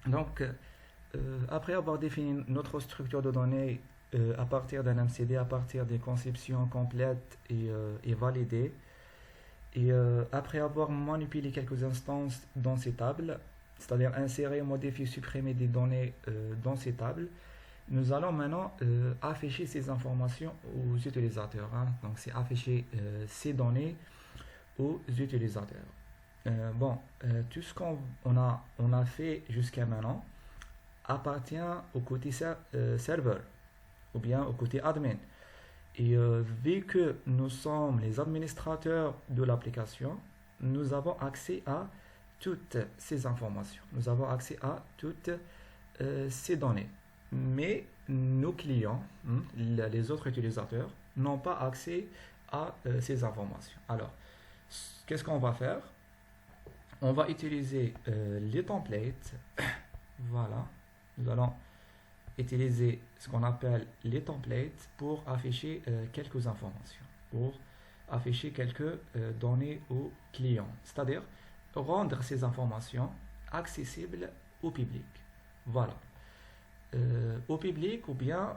Donc, après avoir défini notre structure de données à partir d'un MCD, à partir des conceptions complètes et validées, et après avoir manipulé quelques instances dans ces tables, c'est-à-dire insérer, modifier, supprimer des données dans ces tables, nous allons maintenant afficher ces informations aux utilisateurs, hein. Donc, c'est afficher ces données aux utilisateurs. Tout ce qu'on a fait jusqu'à maintenant appartient au côté serveur ou bien au côté admin. Et vu que nous sommes les administrateurs de l'application, nous avons accès à toutes ces informations. Nous avons accès à toutes ces données. Mais nos clients, les autres utilisateurs, n'ont pas accès à ces informations. Alors, qu'est-ce qu'on va faire? On va utiliser les templates. Voilà. Nous allons utiliser ce qu'on appelle les templates pour afficher quelques informations, pour afficher quelques données aux clients, c'est-à-dire rendre ces informations accessibles au public. Voilà. Au public ou bien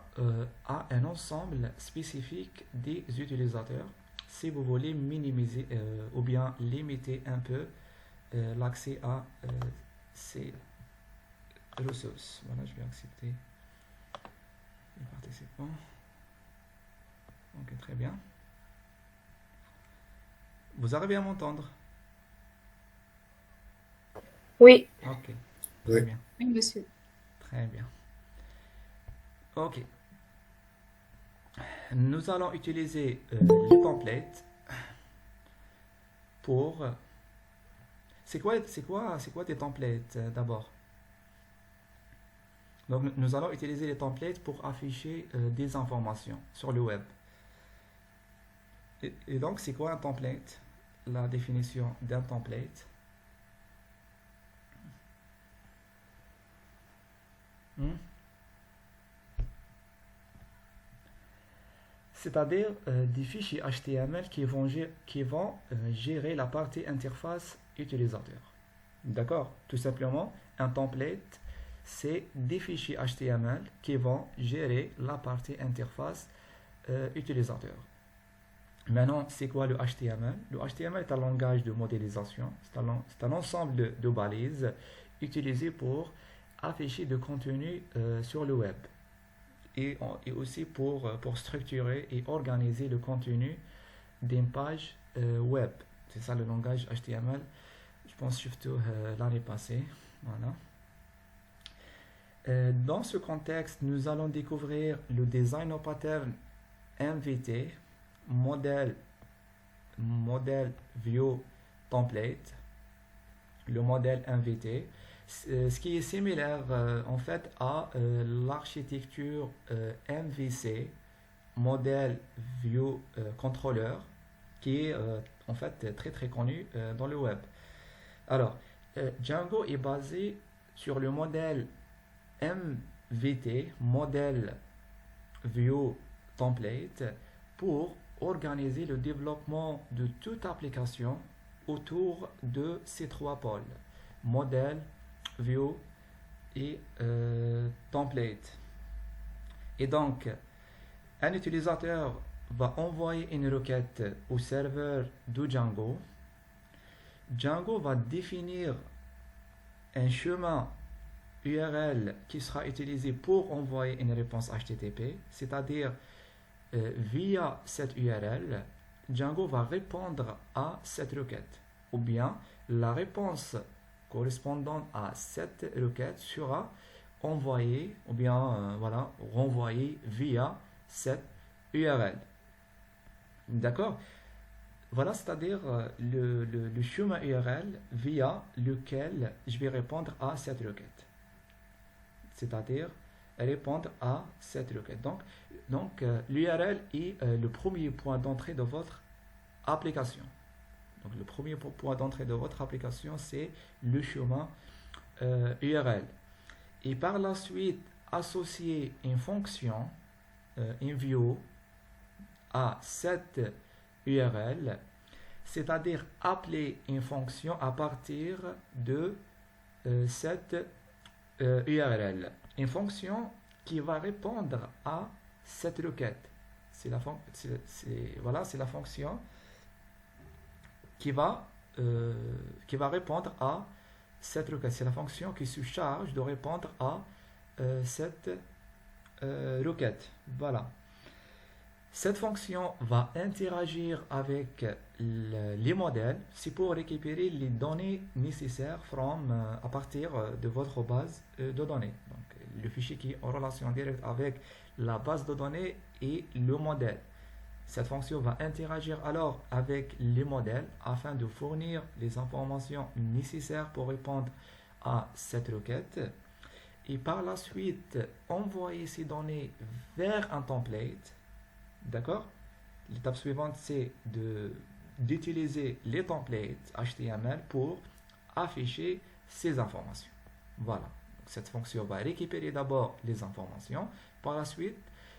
à un ensemble spécifique des utilisateurs si vous voulez minimiser ou bien limiter un peu l'accès à ces ressources. Voilà, je vais accepter les participants. Ok, très bien. Vous arrivez à m'entendre? Oui, Ok, très Oui. bien, oui, monsieur. très bien. Ok, nous allons utiliser les templates pour... c'est quoi des templates d'abord? Donc, nous allons utiliser les templates pour afficher des informations sur le web. Et donc, c'est quoi un template? La définition d'un template. Hmm? C'est-à-dire des fichiers HTML qui vont gérer la partie interface utilisateur. D'accord? Tout simplement, un template, c'est des fichiers HTML qui vont gérer la partie interface utilisateur. Maintenant, c'est quoi le HTML? Le HTML est un langage de modélisation. C'est un ensemble de balises utilisées pour afficher du contenu sur le web et aussi pour structurer et organiser le contenu d'une page web. C'est ça le langage HTML. Je pense surtout l'année passée. Voilà. Dans ce contexte, nous allons découvrir le design pattern MVT, modèle view template, le modèle MVT, ce qui est similaire en fait à l'architecture MVC, modèle view controller, qui est en fait très très connu dans le web. Alors, Django est basé sur le modèle MVT, modèle view template, pour organiser le développement de toute application autour de ces trois pôles, modèle, view et template. Et donc, un utilisateur va envoyer une requête au serveur de Django. Django va définir un chemin URL qui sera utilisé pour envoyer une réponse HTTP, c'est-à-dire via cette URL, Django va répondre à cette requête. Ou bien la réponse correspondant à cette requête sera envoyée ou bien voilà, renvoyée via cette URL. D'accord? Voilà, c'est-à-dire le chemin URL via lequel je vais répondre à cette requête. C'est-à-dire répondre à cette requête. Donc l'URL est le premier point d'entrée de votre application. Donc le premier point d'entrée de votre application, c'est le chemin URL. Et par la suite, associer une fonction, une view, à cette URL, c'est-à-dire appeler une fonction à partir de cette URL, une fonction qui va répondre à cette requête. Voilà, c'est la fonction qui va, qui va répondre à cette requête. C'est la fonction qui se charge de répondre à cette requête. Voilà. Cette fonction va interagir avec les modèles. C'est pour récupérer les données nécessaires à partir de votre base de données. Donc, le fichier qui est en relation directe avec la base de données et le modèle. Cette fonction va interagir alors avec les modèles afin de fournir les informations nécessaires pour répondre à cette requête. Et par la suite, envoyer ces données vers un template. D'accord? L'étape suivante, c'est d'utiliser les templates HTML pour afficher ces informations. Voilà. Donc, cette fonction va récupérer d'abord les informations, par la suite,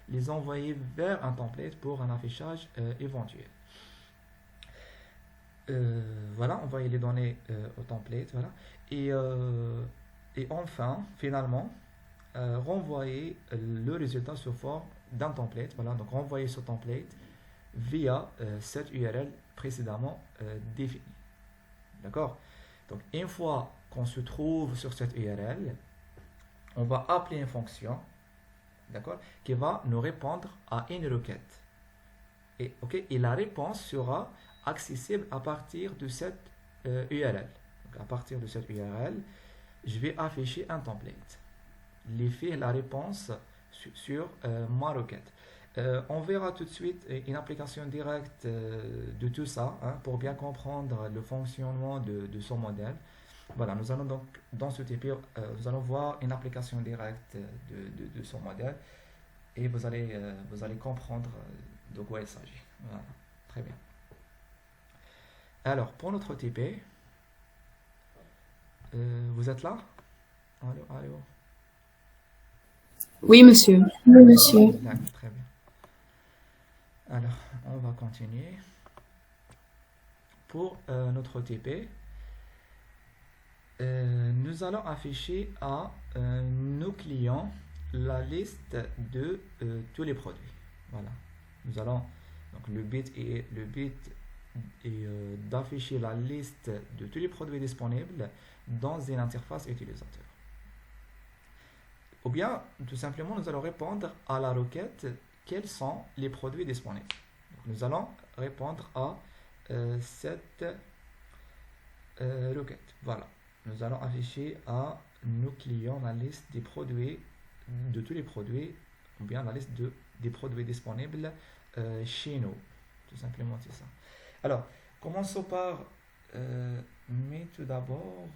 les envoyer vers un template pour un affichage éventuel. Voilà, envoyer les données au template. Voilà. Et enfin, finalement, renvoyer le résultat sous forme d'un template. Voilà, donc renvoyer ce template via cette URL précédemment définie. D'accord? Donc, une fois qu'on se trouve sur cette URL, on va appeler une fonction, d'accord, qui va nous répondre à une requête. Et la réponse sera accessible à partir de cette URL. Donc, à partir de cette URL, je vais afficher un template. L'effet, la réponse sur ma requête. On verra tout de suite une application directe de tout ça pour bien comprendre le fonctionnement de son modèle. Voilà, nous allons donc dans ce TP, nous allons voir une application directe de son modèle et vous allez comprendre de quoi il s'agit. Voilà, très bien. Alors, pour notre TP, vous êtes là? Allô? Oui, monsieur. Oui, monsieur. D'accord, très bien. Alors, on va continuer. Pour notre TP, nous allons afficher à nos clients la liste de tous les produits. Voilà. Nous allons, donc le but est d'afficher la liste de tous les produits disponibles dans une interface utilisateur. Ou bien, tout simplement, nous allons répondre à la requête quels sont les produits disponibles. Donc, nous allons répondre à cette requête. Voilà. Nous allons afficher à nos clients la liste des produits, de tous les produits, ou bien la liste des produits disponibles chez nous. Tout simplement, c'est ça. Alors, commençons par, mais tout d'abord,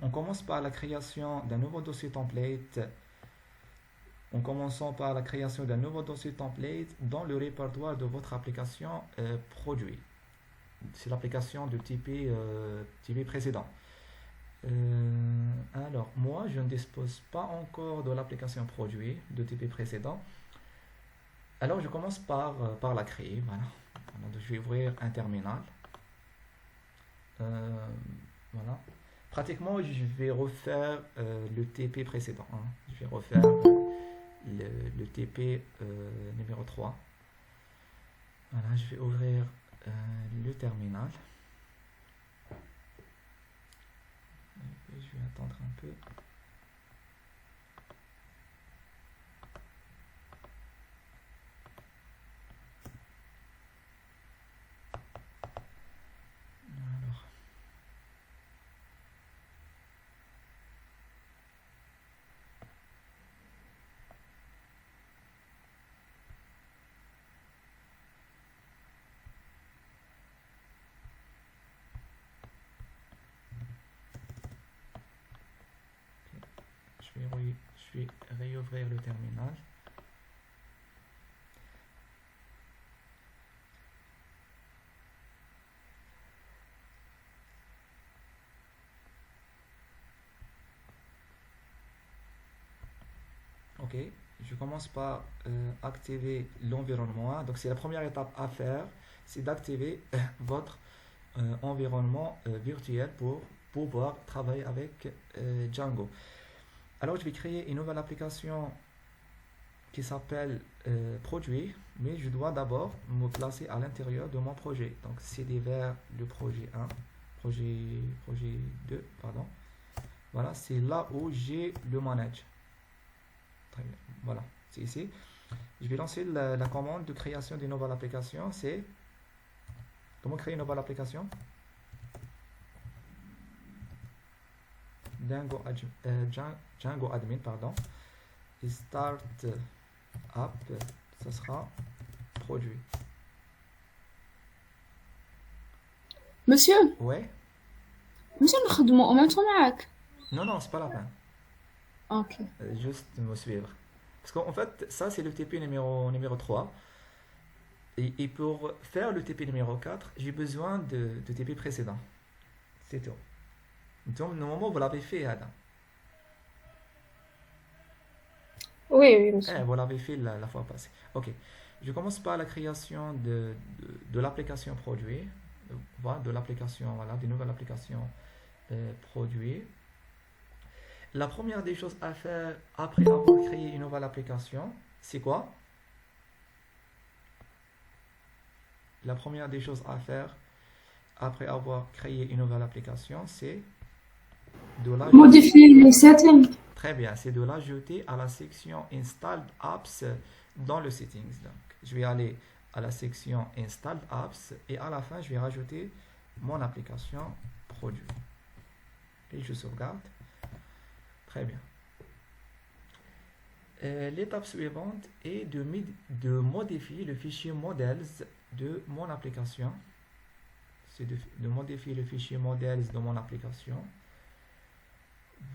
on commence par la création d'un nouveau dossier template. En commençant par la création d'un nouveau dossier template dans le répertoire de votre application produit. C'est l'application de TP précédent. Alors, moi, je ne dispose pas encore de l'application produit de TP précédent. Alors, je commence par la créer. Voilà. Donc, je vais ouvrir un terminal. Voilà. Pratiquement, je vais refaire le TP précédent. Je vais refaire le TP numéro 3. Voilà, je vais ouvrir le terminal. Et je vais attendre un peu. Alors. Je vais réouvrir le terminal. Ok, je commence par activer l'environnement. Donc c'est la première étape à faire, c'est d'activer votre environnement virtuel pour pouvoir travailler avec Django. Alors, je vais créer une nouvelle application qui s'appelle produit, mais je dois d'abord me placer à l'intérieur de mon projet. Donc, CD vers le projet 1, projet 2, pardon. Voilà, c'est là où j'ai le manage. Très bien, voilà, c'est ici. Je vais lancer la commande de création d'une nouvelle application. C'est comment créer une nouvelle application? Django admin, pardon. Et start app, ce sera produit. Monsieur, Ouais? monsieur نخدمو en même temps معاك. Non, c'est pas la peine. Ok. Juste me suivre. Parce qu'en fait, ça, c'est le TP numéro 3. Et pour faire le TP numéro 4, j'ai besoin de TP précédent. C'est tout. Donc, normalement, vous l'avez fait, Adam. Oui, monsieur. Vous l'avez fait la fois passée. Ok. Je commence par la création de l'application produit. Voilà, de l'application, voilà, des nouvelles applications produit. La première des choses à faire après avoir créé une nouvelle application, c'est quoi? La première des choses à faire après avoir créé une nouvelle application, c'est de l'ajouter. Modifier les settings. Très bien, c'est de l'ajouter à la section Installed Apps dans le Settings. Donc, je vais aller à la section Installed Apps et à la fin, je vais rajouter mon application produit. Et je sauvegarde. Très bien. L'étape suivante est de modifier le fichier models de mon application. C'est de modifier le fichier models de mon application.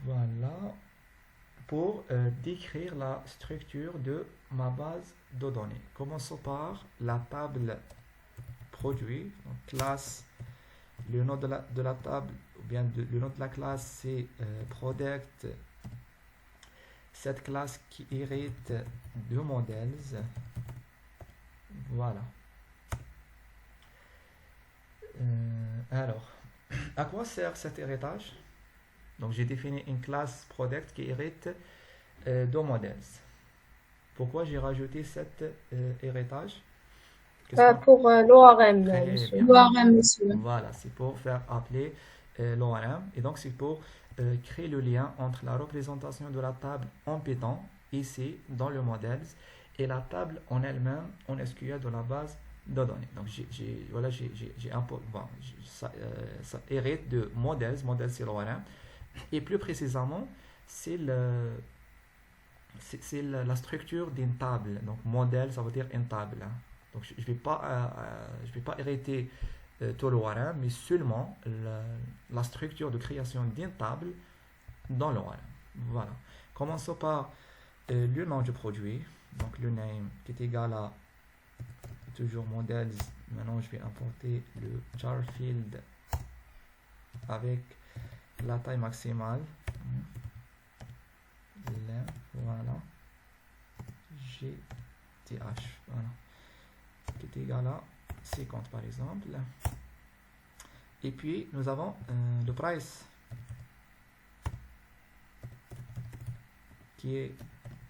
Voilà. Pour décrire la structure de ma base de données. Commençons par la table produit. Donc, classe, le nom de la table, ou bien le nom de la classe, c'est product. Cette classe qui hérite de models. Voilà. Alors, à quoi sert cet héritage? Donc, j'ai défini une classe product qui hérite de models. Pourquoi j'ai rajouté cet héritage? Pour l'ORM, Très monsieur. bien. l'ORM, monsieur. Voilà, c'est pour faire appeler l'ORM. Et donc, c'est pour créer le lien entre la représentation de la table en Python, ici, dans le models, et la table en elle-même en SQL de la base de données. Donc, j'ai un peu, bon, ça hérite de models. Models, c'est l'ORM. Et plus précisément, c'est la structure d'une table. Donc, modèle, ça veut dire une table. Donc, je ne vais pas hériter tout l'ORM, mais seulement la structure de création d'une table dans l'ORM. Voilà. Commençons par le nom du produit. Donc, le name qui est égal à toujours models. Maintenant, je vais importer le jar field avec la taille maximale. Voilà. GTH. Voilà. Qui est égal à 50 par exemple. Et puis, nous avons le price qui est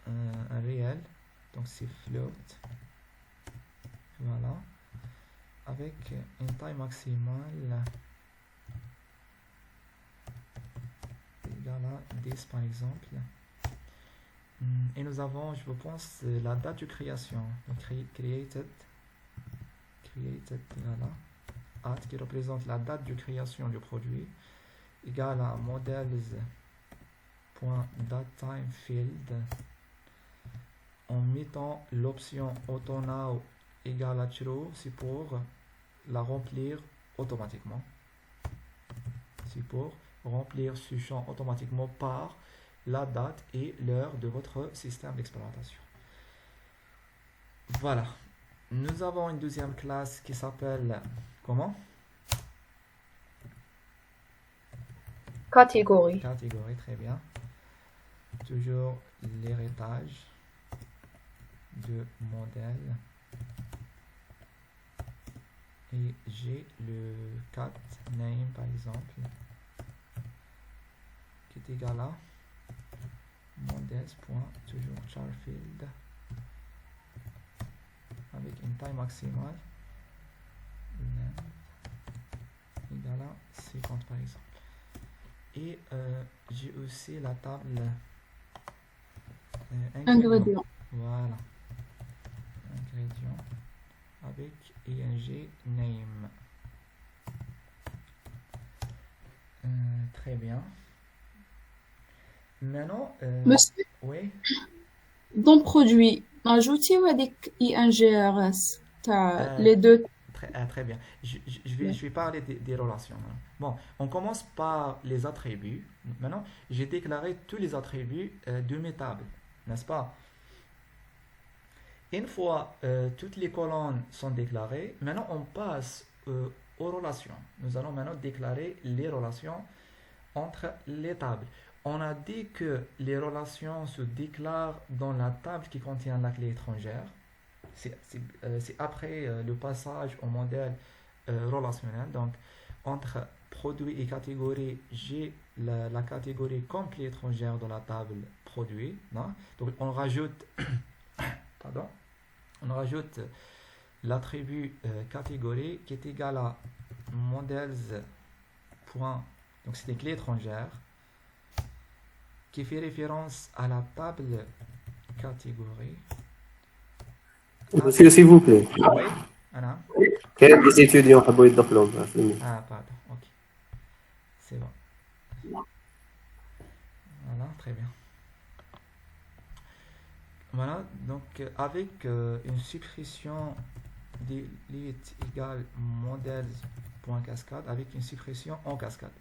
un réel. Donc, c'est float. Voilà. Avec une taille maximale égale à 10 par exemple. Et nous avons, je pense, la date de création. Donc, created, voilà. At qui représente la date de création du produit, égale à models.dateTimeField. En mettant l'option AutoNow égale à true, c'est pour la remplir automatiquement. C'est pour remplir ce champ automatiquement par la date et l'heure de votre système d'exploitation. Voilà. Nous avons une deuxième classe qui s'appelle comment? Catégorie. Catégorie, très bien. Toujours l'héritage de modèle. Et j'ai le cat name par exemple. est égal à modèles point toujours char field avec une taille maximale length égale à 50 par exemple. Et j'ai aussi la table Ingrédients. Voilà. Ingrédients avec ing name. Très bien. Maintenant, Monsieur, oui. dans produit, ajoutez avec INGRS, les deux. Très bien. Je vais parler des relations. Hein. Bon, on commence par les attributs. Maintenant, j'ai déclaré tous les attributs de mes tables, n'est-ce pas? Une fois toutes les colonnes sont déclarées, maintenant on passe aux relations. Nous allons maintenant déclarer les relations entre les tables. On a dit que les relations se déclarent dans la table qui contient la clé étrangère. C'est après le passage au modèle relationnel. Donc, entre produit et catégorie, j'ai la catégorie comme clé étrangère dans la table produit. Non? Donc, on rajoute, pardon, on rajoute l'attribut catégorie qui est égal à models. Donc, c'est une clé étrangère qui fait référence à la table catégorie. Monsieur, s'il vous plaît. Oui, Anna. كاين des étudiants حبوا يدخلوا في Ah, pardon, ok. C'est bon. Voilà, très bien. Voilà, donc avec une suppression delete égale models.cascade avec une suppression en cascade.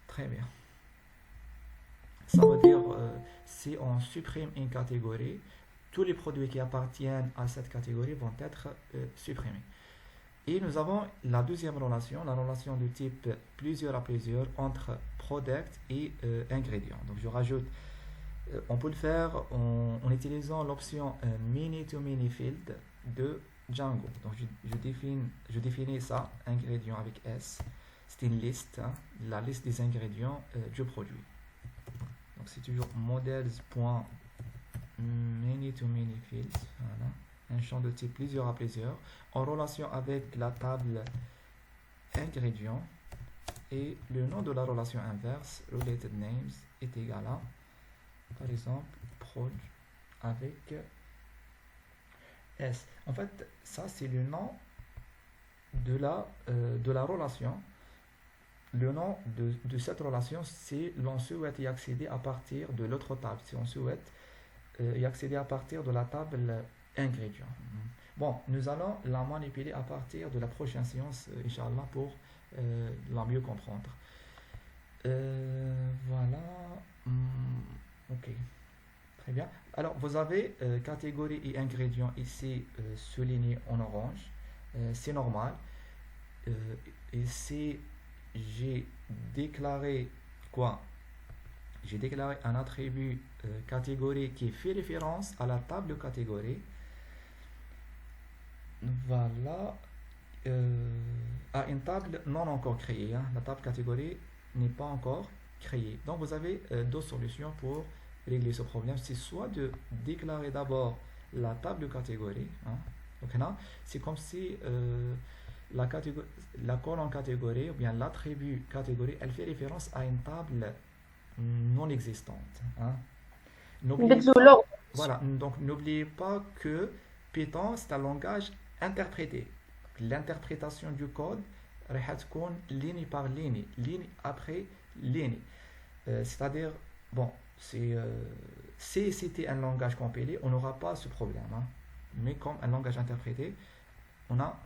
Très bien. Ça veut dire si on supprime une catégorie, tous les produits qui appartiennent à cette catégorie vont être supprimés. Et nous avons la deuxième relation, la relation de type plusieurs à plusieurs entre product et ingrédients. Donc je rajoute, on peut le faire en utilisant l'option mini to mini field de Django. Donc je définis ça, ingrédients avec S. C'est une liste, hein, la liste des ingrédients du produit. Donc c'est toujours models.many to many fields. Voilà. Un champ de type plusieurs à plusieurs en relation avec la table ingrédients et le nom de la relation inverse related names est égal à par exemple prod avec S. En fait ça c'est le nom de la relation. Le nom de cette relation, si l'on souhaite y accéder à partir de l'autre table, si on souhaite y accéder à partir de la table ingrédients. Bon, nous allons la manipuler à partir de la prochaine séance, Inch'Allah, pour la mieux comprendre. Voilà. Ok. Très bien. Alors, vous avez catégorie et ingrédients ici soulignés en orange. C'est normal. Ici, j'ai déclaré quoi? J'ai déclaré un attribut catégorie qui fait référence à la table catégorie. Voilà. À une table non encore créée. Hein. La table catégorie n'est pas encore créée. Donc vous avez deux solutions pour régler ce problème. C'est soit de déclarer d'abord la table catégorie. Hein. Donc là, c'est comme si la colonne catégorie ou bien l'attribut catégorie, elle fait référence à une table non existante. Hein. Voilà, donc n'oubliez pas que Python c'est un langage interprété. L'interprétation du code تكون ligne par ligne, ligne après ligne. C'est-à-dire, bon, si c'était un langage compilé, on n'aura pas ce problème. Hein. Mais comme un langage interprété, on a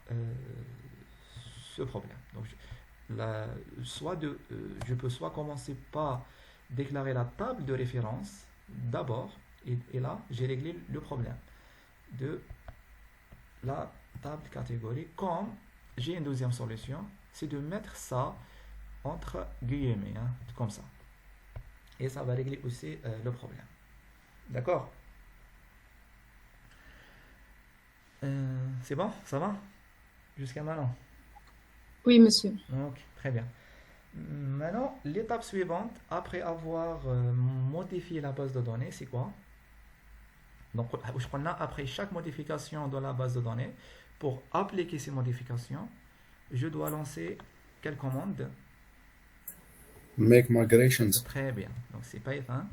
ce problème. Donc, je peux soit commencer par déclarer la table de référence d'abord, et là, j'ai réglé le problème de la table catégorie. Comme j'ai une deuxième solution, c'est de mettre ça entre guillemets, hein, comme ça. Et ça va régler aussi le problème. D'accord? C'est bon? Ça va? Jusqu'à maintenant? Oui, monsieur. Ok, très bien. Maintenant, l'étape suivante, après avoir modifié la base de données, c'est quoi? Donc, je prends là, après chaque modification dans la base de données, pour appliquer ces modifications, je dois lancer quelle commande? Make migrations. Très bien. Donc, c'est Python.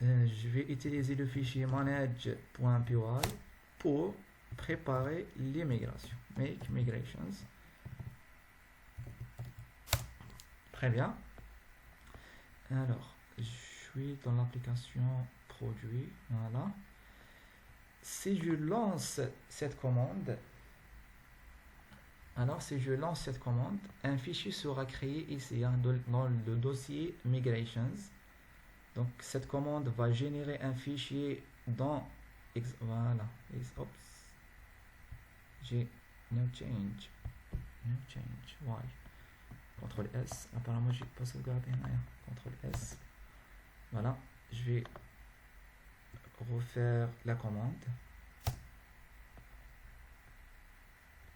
Je vais utiliser le fichier manage.py pour préparer les migrations. Make migrations. Très bien. Alors, je suis dans l'application produit. Voilà. Si je lance cette commande, un fichier sera créé ici hein, dans le dossier migrations. Donc cette commande va générer un fichier dans voilà. Oups. J'ai no change. Why? CTRL S. Apparemment j'ai pas sauvegardé rien. CTRL S. Voilà. Je vais refaire la commande.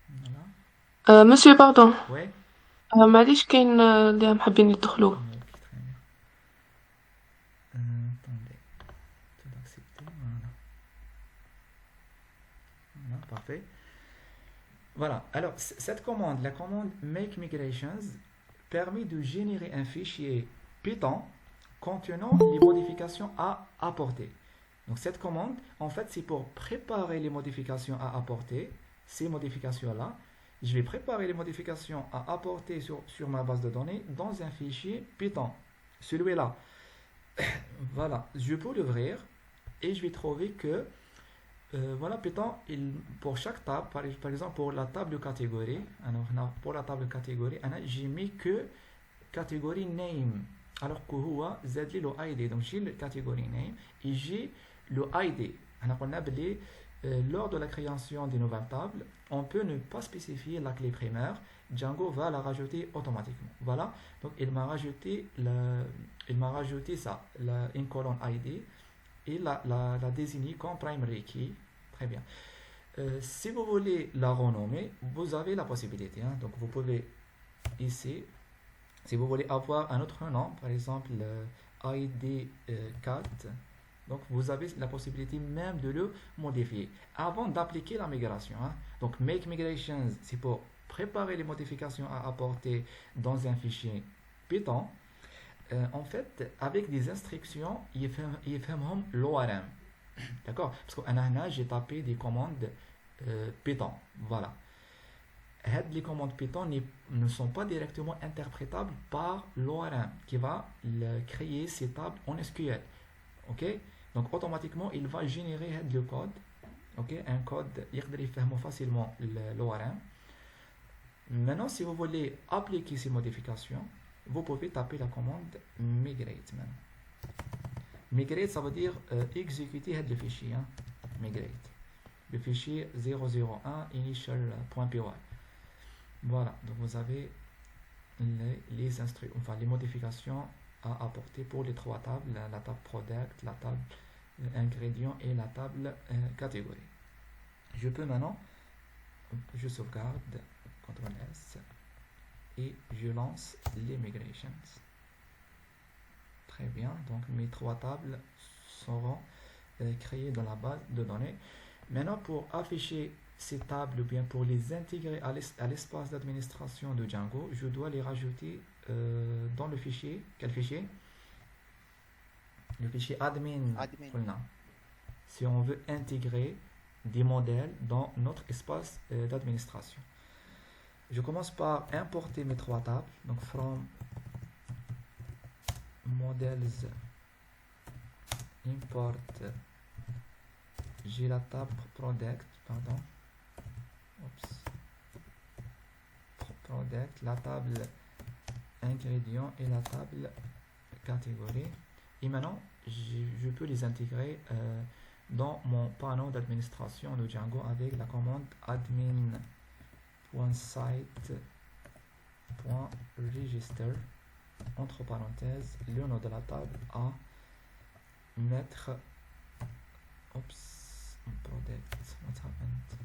Voilà. Monsieur, pardon. Ouais. معليش كاين اللي حابين يدخلوا. Ok, très bien. Attendez. Tout accepter. Voilà. Voilà, parfait. Voilà. Alors, cette commande, la commande make migrations, permet de générer un fichier Python contenant les modifications à apporter. Donc, cette commande, en fait, c'est pour préparer les modifications à apporter, ces modifications-là. Je vais préparer les modifications à apporter sur ma base de données dans un fichier Python. Celui-là. Voilà. Je peux l'ouvrir et je vais trouver que voilà, Python, pour chaque table, par exemple pour la table catégorie, alors pour la table catégorie, j'ai mis que catégorie name, alors que هو زاد لي le ID. Donc j'ai le catégorie name et j'ai le ID. On a appelé lors de la création des nouvelles tables, on peut ne pas spécifier la clé primaire. Django va la rajouter automatiquement. Voilà. Donc il m'a rajouté ça, une colonne ID et la désigner comme primary key. Très bien. Si vous voulez la renommer, vous avez la possibilité. Hein. Donc vous pouvez ici, si vous voulez avoir un autre nom, par exemple ID 4, donc vous avez la possibilité même de le modifier avant d'appliquer la migration. Hein. Donc make migrations, c'est pour préparer les modifications à apporter dans un fichier Python. En fait, avec des instructions, il fait l'ORM. D'accord? Parce que j'ai tapé des commandes Python. Voilà. Les commandes Python ne sont pas directement interprétables par l'ORM qui va créer ces tables en SQL. Ok? Donc automatiquement, il va générer le code. Ok? Un code, il peut facilement l'ORM. Maintenant, si vous voulez appliquer ces modifications, vous pouvez taper la commande migrate. Migrate, ça veut dire exécuter le fichier. Hein? Migrate. Le fichier 001 initial.py. Voilà, donc vous avez les instructions, enfin les modifications à apporter pour les trois tables, la table product, la table ingrédients et la table catégorie. Je peux maintenant, je sauvegarde, CTRL S, et je lance les migrations. Très bien, donc mes trois tables seront créées dans la base de données. Maintenant, pour afficher ces tables ou bien pour les intégrer à l'espace d'administration de Django, je dois les rajouter dans le fichier. Quel fichier? Le fichier admin. Si on veut intégrer des modèles dans notre espace d'administration. Je commence par importer mes trois tables. Donc from models import, j'ai la table product, pardon. Oups. Product, la table ingrédients et la table catégorie. Et maintenant, je peux les intégrer dans mon panneau d'administration de Django avec la commande admin.site.register, entre parenthèses, le nom de la table à mettre. Oups, product, what happened?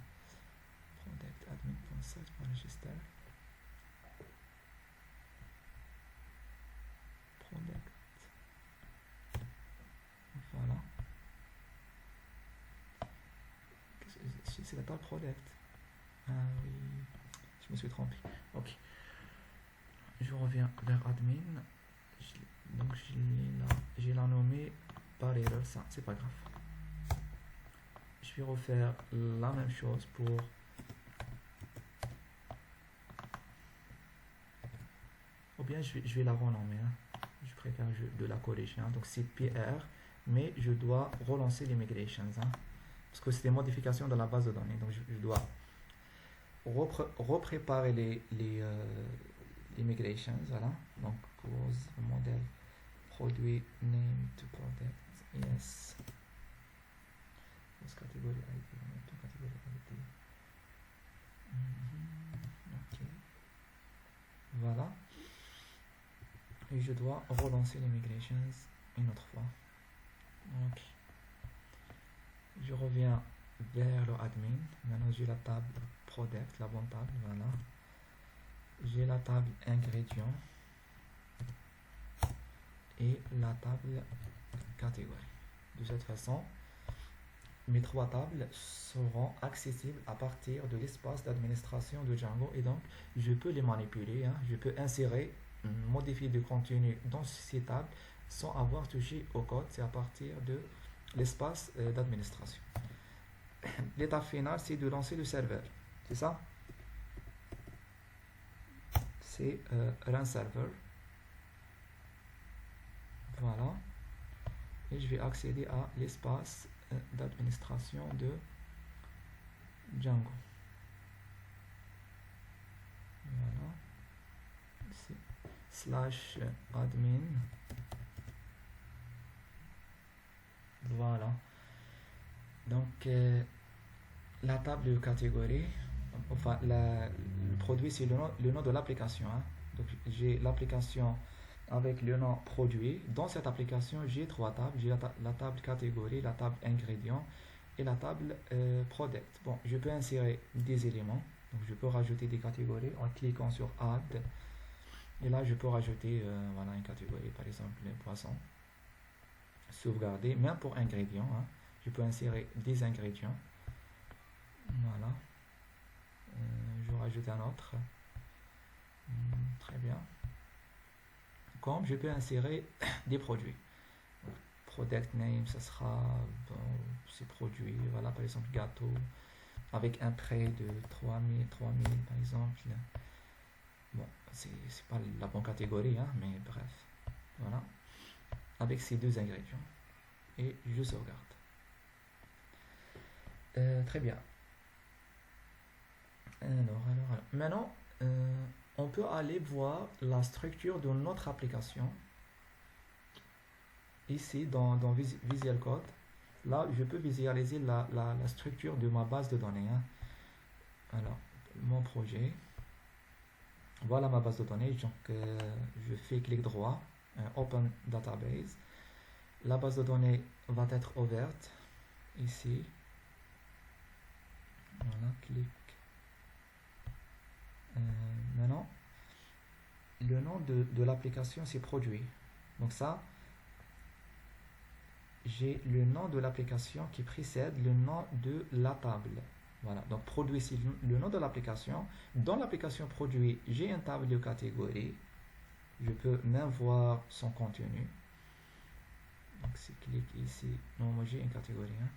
Product admin.site.register. c'est la table product. Ah oui, je me suis trompé. Ok. Je reviens vers admin. Donc j'ai la nommé par erreur, ça, c'est pas grave. Je vais refaire la même chose pour... Ou bien je vais la renommer. Hein. Je préfère de la corriger. Hein. Donc c'est PR, mais je dois relancer les migrations. Hein. Parce que c'est des modifications dans la base de données. Donc je dois repréparer les migrations. Voilà. Donc cause modèle produit name to product. Yes. Catégorie ID. Catégorie ID. Ok. Voilà. Et je dois relancer les migrations une autre fois. Ok. Je reviens vers le admin. Maintenant j'ai la table product, la bonne table, voilà. J'ai la table ingrédients et la table catégorie. De cette façon, mes trois tables seront accessibles à partir de l'espace d'administration de Django et donc je peux les manipuler, hein. Je peux insérer, modifier du contenu dans ces tables sans avoir touché au code. C'est à partir de l'espace d'administration. L'étape finale, c'est de lancer le serveur. C'est ça? C'est run server. Voilà. Et je vais accéder à l'espace d'administration de Django. Voilà. C'est /admin. Voilà. Donc la table de catégorie, enfin le produit c'est le nom de l'application. Hein. Donc j'ai l'application avec le nom produit. Dans cette application, j'ai trois tables. J'ai la table catégorie, la table ingrédients et la table product. Bon, je peux insérer des éléments. Donc, je peux rajouter des catégories en cliquant sur Add. Et là, je peux rajouter voilà, une catégorie, par exemple, les poissons. Sauvegarder, même pour ingrédients. Hein. Je peux insérer des ingrédients. Voilà. Je vais rajouter un autre. Très bien. Comme je peux insérer des produits. Product name, ça sera bon, ces produits, voilà, par exemple gâteau avec un prix de 3000 par exemple. Bon, c'est pas la bonne catégorie, hein, mais bref, voilà, avec ces deux ingrédients et je sauvegarde. Très bien. Alors, maintenant on peut aller voir la structure de notre application ici dans Visual Code. Là, je peux visualiser la structure de ma base de données. Hein. Alors, mon projet. Voilà ma base de données. Donc, je fais clic droit, Open Database. La base de données va être ouverte ici. Voilà, clic. Maintenant, le nom de l'application c'est produit. Donc ça, j'ai le nom de l'application qui précède le nom de la table. Voilà, donc produit c'est le nom de l'application. Dans l'application produit, j'ai une table de catégorie. Je peux même voir son contenu. Donc si je clique ici, non, moi j'ai une catégorie. Hein.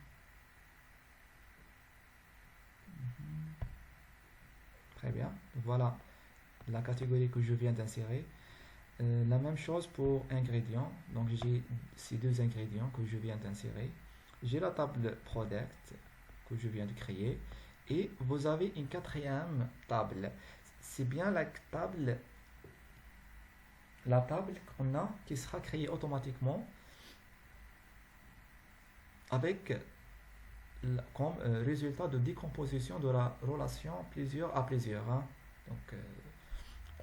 Très bien, voilà la catégorie que je viens d'insérer. La même chose pour ingrédients. Donc j'ai ces deux ingrédients que je viens d'insérer. J'ai la table product que je viens de créer. Et vous avez une quatrième table. C'est bien la table qu'on a qui sera créée automatiquement avec comme résultat de décomposition de la relation plusieurs à plusieurs. Hein. Donc,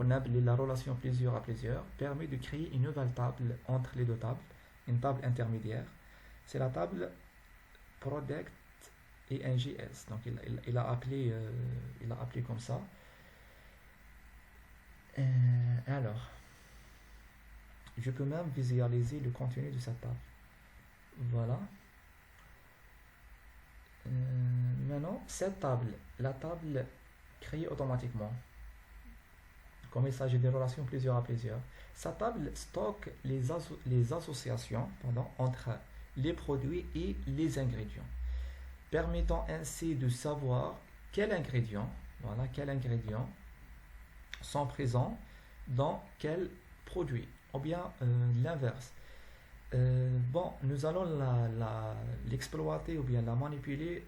on a la relation plusieurs à plusieurs permet de créer une nouvelle table entre les deux tables, une table intermédiaire. C'est la table product et NGS. Donc, il a appelé comme ça. Alors, je peux même visualiser le contenu de cette table. Voilà. maintenant, cette table, la table créée automatiquement, comme il s'agit de relations plusieurs à plusieurs, sa table stocke les associations entre les produits et les ingrédients, permettant ainsi de savoir quels ingrédients sont présents dans quel produit, ou bien l'inverse. Bon, nous allons l'exploiter ou bien la manipuler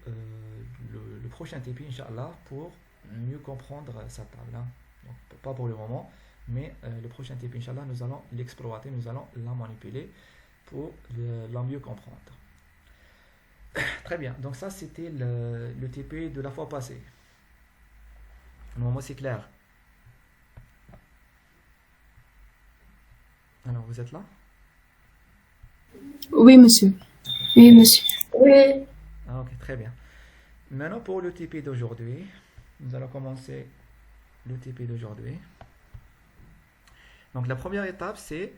le prochain TP, Inch'Allah, pour mieux comprendre sa table. Hein. Donc, pas pour le moment, mais le prochain TP, Inch'Allah, nous allons l'exploiter, nous allons la manipuler pour la mieux comprendre. Très bien, donc ça c'était le TP de la fois passée. Normalement c'est clair. Alors vous êtes là? Oui, monsieur. Oui, monsieur. Oui. Ah, ok, très bien. Maintenant pour le TP d'aujourd'hui, nous allons commencer le TP d'aujourd'hui. Donc la première étape c'est,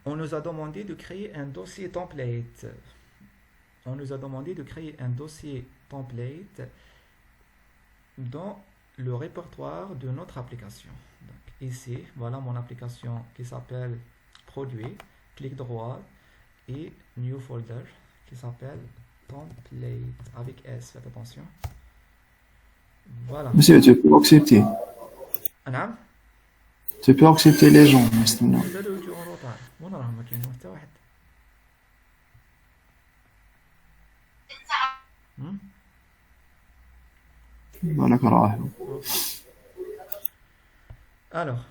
on nous a demandé de créer un dossier template. On nous a demandé de créer un dossier template dans le répertoire de notre application. Donc ici, voilà mon application qui s'appelle Produit. Clic droit et New Folder qui s'appelle Template avec S. Faites attention. Voilà. Monsieur, tu peux accepter. نعم. Tu peux accepter les gens. نستنى. زادوا يجوا en retard. وين راهم ما كاين حتى واحد. بالك راهو. Alors,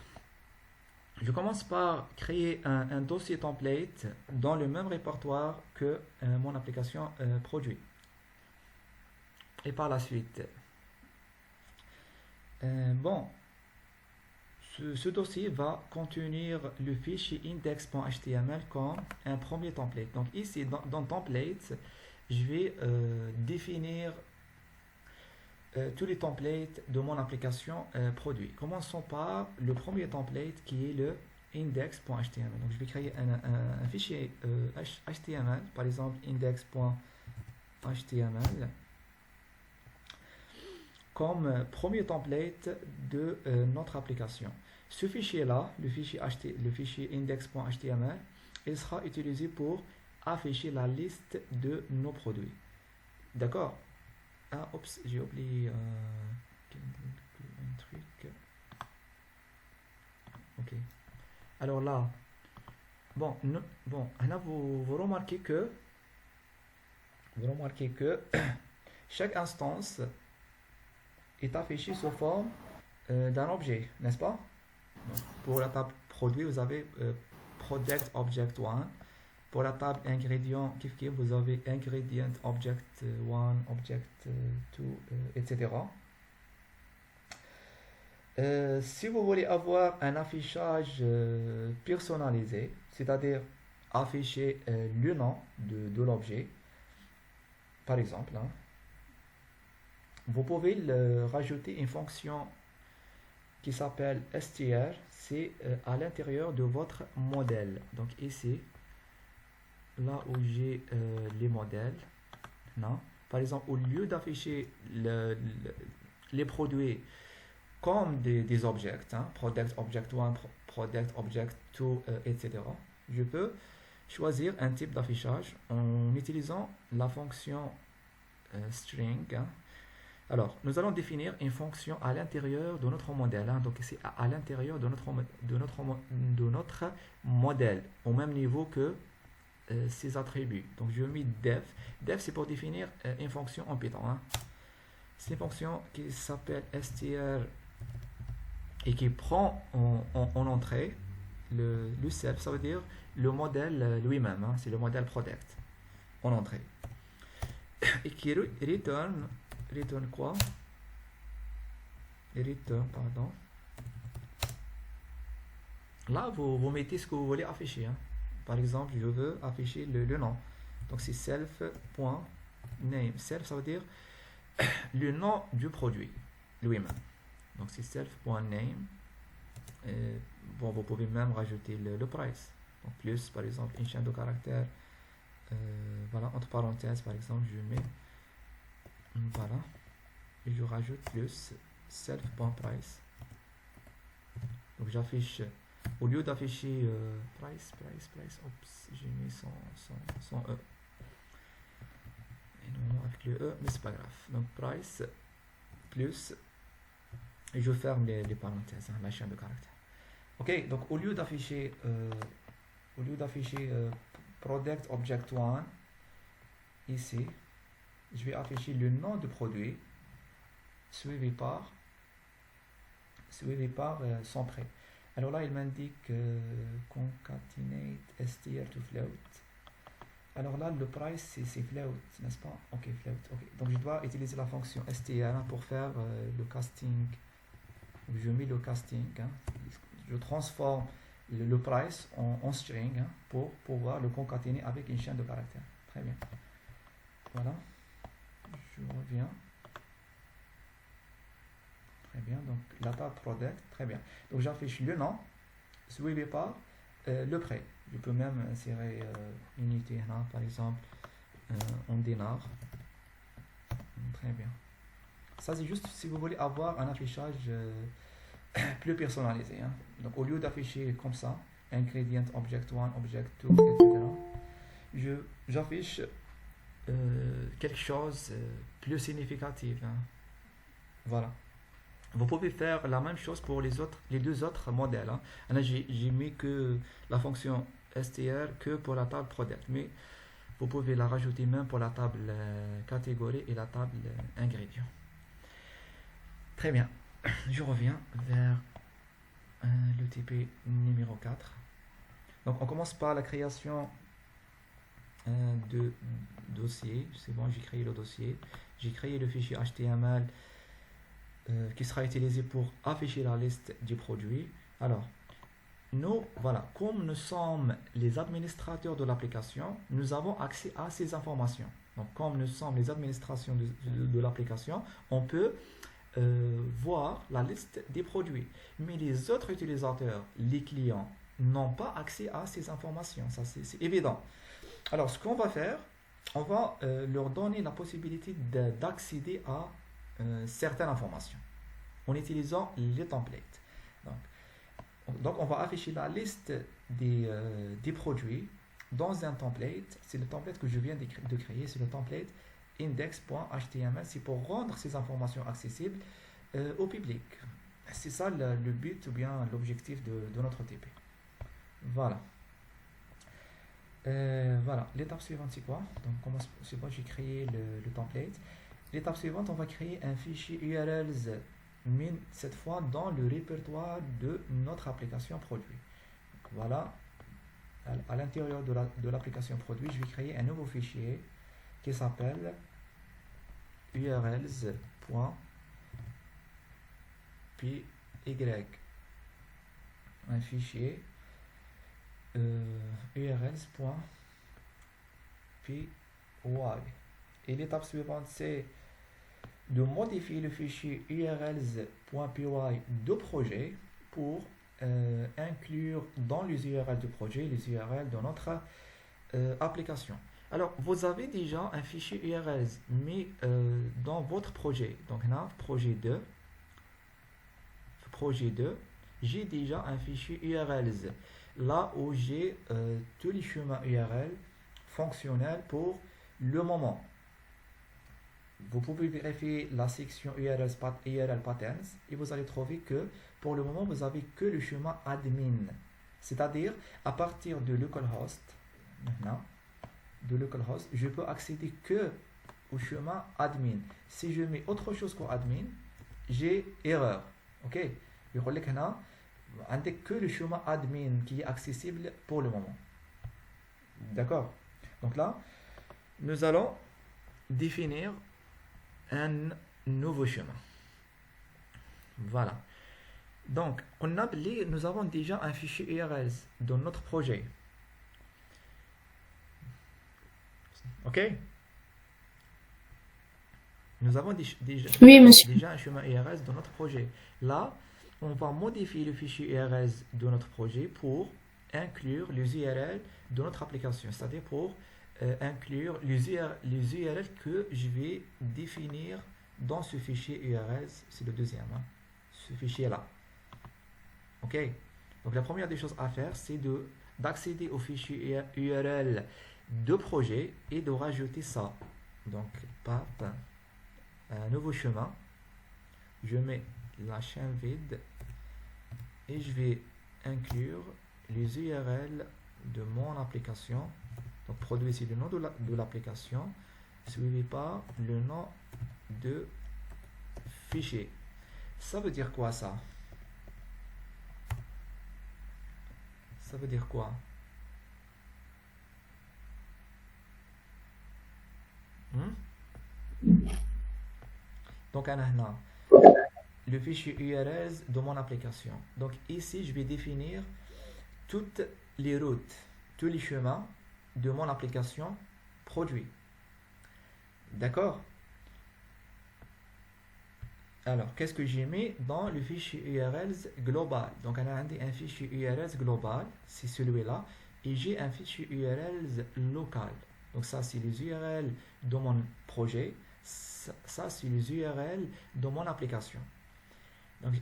je commence par créer un dossier template dans le même répertoire que mon application produit. Et par la suite, bon, ce dossier va contenir le fichier index.html comme un premier template. Donc ici, dans template, je vais définir tous les templates de mon application produit. Commençons par le premier template qui est le index.html. Donc je vais créer un fichier HTML, par exemple index.html, comme premier template de notre application. Ce fichier-là, le fichier index.html, il sera utilisé pour afficher la liste de nos produits. D'accord? Ah, oups, j'ai oublié un truc. Ok. Alors là, bon, là vous remarquez que chaque instance est affichée sous forme d'un objet, n'est-ce pas? Donc, pour la table produit, vous avez Product Object 1. Pour la table ingrédients, vous avez ingredient object 1, object 2, etc. Si vous voulez avoir un affichage personnalisé, c'est-à-dire afficher le nom de l'objet, par exemple, hein, vous pouvez rajouter une fonction qui s'appelle str, c'est à l'intérieur de votre modèle. Donc ici, là où j'ai les modèles, non? Par exemple, au lieu d'afficher les produits comme des objets, hein, Product Object 1, Product Object 2, etc., je peux choisir un type d'affichage en utilisant la fonction string. Hein. Alors, nous allons définir une fonction à l'intérieur de notre modèle. Hein. Donc, c'est à l'intérieur de notre modèle, au même niveau que ses attributs. Donc je mets def. Def c'est pour définir une fonction en Python. Hein. C'est une fonction qui s'appelle str et qui prend en entrée le self, ça veut dire le modèle lui-même. Hein. C'est le modèle product en entrée. Et qui return quoi? Return, pardon. Là vous mettez ce que vous voulez afficher. Hein. Par exemple, je veux afficher le nom. Donc, c'est self.name. Self, ça veut dire le nom du produit lui-même. Donc, c'est self.name. Bon, vous pouvez même rajouter le price. Donc, plus, par exemple, une chaîne de caractères. Voilà, entre parenthèses, par exemple, je mets. Voilà. et je rajoute plus self.price. Donc j'affiche, au lieu d'afficher price, oups, j'ai mis son E. Et non, avec le E, mais c'est pas grave. Donc price plus, et je ferme les parenthèses, la chaîne de caractères. Ok, donc au lieu d'afficher product object 1 ici, je vais afficher le nom du produit suivi par son prêt. Alors là, il m'indique concatenate str to float. Alors là, le price, c'est float, n'est-ce pas? Ok, float. Ok. Donc je dois utiliser la fonction str pour faire le casting. Je mets le casting. Hein. Je transforme le price en string pour pouvoir le concaténer avec une chaîne de caractères. Très bien. Voilà. Je reviens. Très bien. Donc la table product. Très bien. Donc j'affiche le nom suivi par le prêt. Je peux même insérer unité, hein, par exemple, en dinar. Très bien. Ça, c'est juste si vous voulez avoir un affichage plus personnalisé. Hein. Donc, au lieu d'afficher comme ça, ingredient, object 1, object 2, etc., j'affiche quelque chose plus significatif. Hein. Voilà. Vous pouvez faire la même chose pour les deux autres modèles. Hein. Là, j'ai mis que la fonction str que pour la table product, mais vous pouvez la rajouter même pour la table catégorie et la table ingrédient. Très bien. Je reviens vers le TP numéro 4. Donc, on commence par la création de dossier. C'est bon, j'ai créé le dossier. J'ai créé le fichier HTML qui sera utilisé pour afficher la liste des produits. Alors, nous, voilà, comme nous sommes les administrateurs de l'application, nous avons accès à ces informations. Donc, comme nous sommes les administrations de l'application, on peut voir la liste des produits. Mais les autres utilisateurs, les clients, n'ont pas accès à ces informations. Ça, c'est évident. Alors, ce qu'on va faire, on va leur donner la possibilité d'accéder à certaines informations en utilisant les templates. Donc on va afficher la liste des produits dans un template. C'est le template que je viens de créer, c'est le template index.html. C'est pour rendre ces informations accessibles au public. C'est ça le but ou bien l'objectif de notre TP. Voilà. Voilà. L'étape suivante, c'est quoi? Donc, c'est quoi? J'ai créé le template. L'étape suivante, on va créer un fichier URLs, mais cette fois dans le répertoire de notre application produit. Donc, voilà. À l'intérieur de l'application produit, je vais créer un nouveau fichier qui s'appelle urls.py. Un fichier urls.py. Et l'étape suivante, c'est de modifier le fichier urls.py de projet pour inclure dans les URL du projet les URL de notre application. Alors, vous avez déjà un fichier URLs, mais dans votre projet, donc là, projet 2, j'ai déjà un fichier URLs, là où j'ai tous les chemins URL fonctionnels pour le moment. Vous pouvez vérifier la section URL patterns et vous allez trouver que pour le moment, vous n'avez que le chemin admin. C'est-à-dire, à partir de localhost, maintenant, je peux accéder que au chemin admin. Si je mets autre chose qu'admin, j'ai erreur. Ok? Je vais que le chemin admin qui est accessible pour le moment. D'accord? Donc là, nous allons définir un nouveau chemin. Voilà. Donc, nous avons déjà un fichier URLs dans notre projet. Ok? Nous avons Oui, monsieur. déjà un chemin URLs dans notre projet. Là, on va modifier le fichier URLs de notre projet pour inclure les URL de notre application, c'est-à-dire pour inclure les URL que je vais définir dans ce fichier URL, c'est le deuxième, hein, ce fichier-là. Ok? Donc la première des choses à faire, c'est d'accéder au fichier URL de projet et de rajouter ça. Donc, path, un nouveau chemin. Je mets la chaîne vide et je vais inclure les URL de mon application. Donc, produit ici le nom de l'application, suivi par le nom de fichier. Ça veut dire quoi ça? Ça veut dire quoi? Donc, le fichier URL de mon application. Donc, ici, je vais définir toutes les routes, tous les chemins de mon application produit. D'accord? Alors, qu'est-ce que j'ai mis dans le fichier URL global? Donc, on a un fichier URL global, c'est celui-là, et j'ai un fichier URL local. Donc, ça, c'est les URL de mon projet. Ça, c'est les URL de mon application.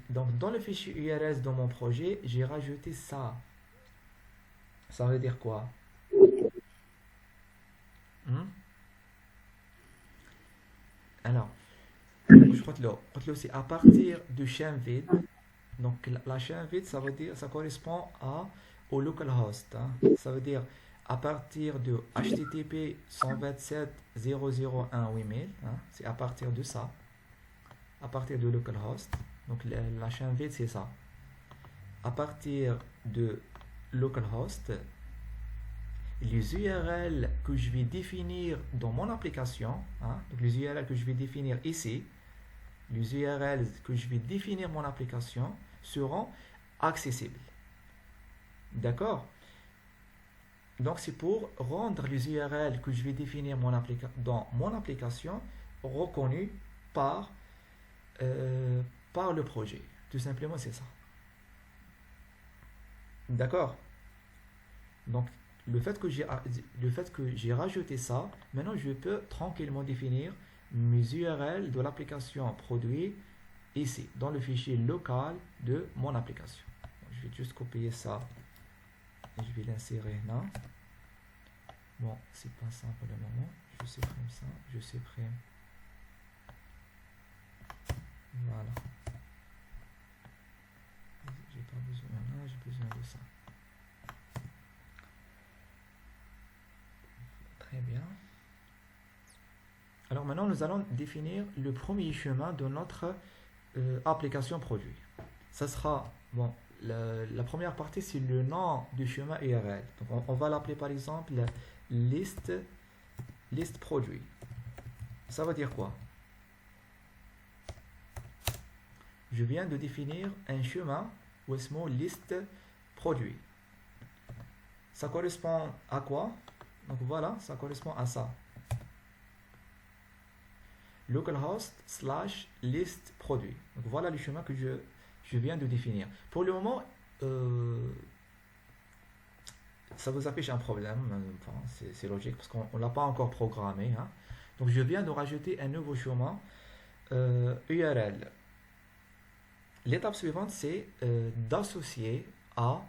Donc, dans le fichier URL de mon projet, j'ai rajouté ça. Ça veut dire quoi? Alors, je crois que c'est à partir de chaîne vide. Donc, la chaîne vide, ça veut dire, ça correspond au localhost. Hein. Ça veut dire à partir de HTTP 127.0.0.1 email, hein, c'est à partir de ça, à partir de localhost. Donc la chaîne vide, c'est ça. À partir de localhost, les URL que je vais définir dans mon application, hein, donc les URL que je vais définir ici, les URL que je vais définir mon application seront accessibles. D'accord? Donc, c'est pour rendre les URL que je vais définir dans mon application reconnues par le projet. Tout simplement, c'est ça. D'accord? Donc, le fait que j'ai rajouté ça, maintenant, je peux tranquillement définir mes URL de l'application produit ici, dans le fichier local de mon application. Donc, je vais juste copier ça. Je vais l'insérer là. Bon, c'est pas ça pour le moment. Je supprime ça. Je supprime. Voilà. J'ai pas besoin là, j'ai besoin de ça. Très bien. Alors maintenant, nous allons définir le premier chemin de notre application produit. Ça sera, bon, la première partie, c'est le nom du chemin URL. Donc, on va l'appeler par exemple liste produit. Ça veut dire quoi? Je viens de définir un chemin où est-ce mot liste produit. Ça correspond à quoi? Donc voilà, ça correspond à ça. Localhost / liste produit. Donc voilà le chemin que je viens de définir. Pour le moment, ça vous affiche un problème. Enfin, c'est logique parce qu'on ne l'a pas encore programmé. Hein. Donc je viens de rajouter un nouveau chemin URL. L'étape suivante, c'est d'associer à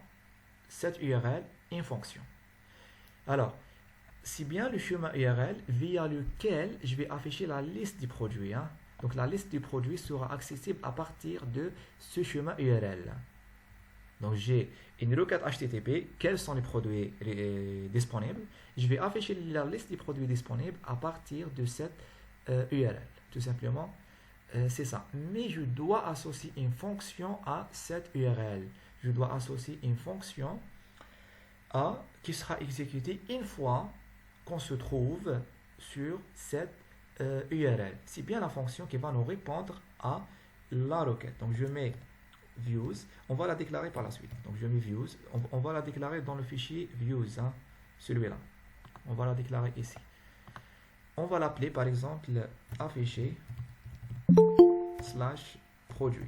cette URL une fonction. Alors, c'est bien le chemin URL via lequel je vais afficher la liste du produit. Hein. Donc la liste du produit sera accessible à partir de ce chemin URL. Donc j'ai une requête HTTP, quels sont les produits disponibles. Je vais afficher la liste des produits disponibles à partir de cette URL. Tout simplement, c'est ça. Mais je dois associer une fonction à cette URL. Je dois associer une fonction qui sera exécutée une fois qu'on se trouve sur cette URL. C'est bien la fonction qui va nous répondre à la requête. Donc je mets views, on va la déclarer par la suite. Donc je mets views, on va la déclarer dans le fichier views, hein, celui-là. On va la déclarer ici. On va l'appeler par exemple afficher / produit.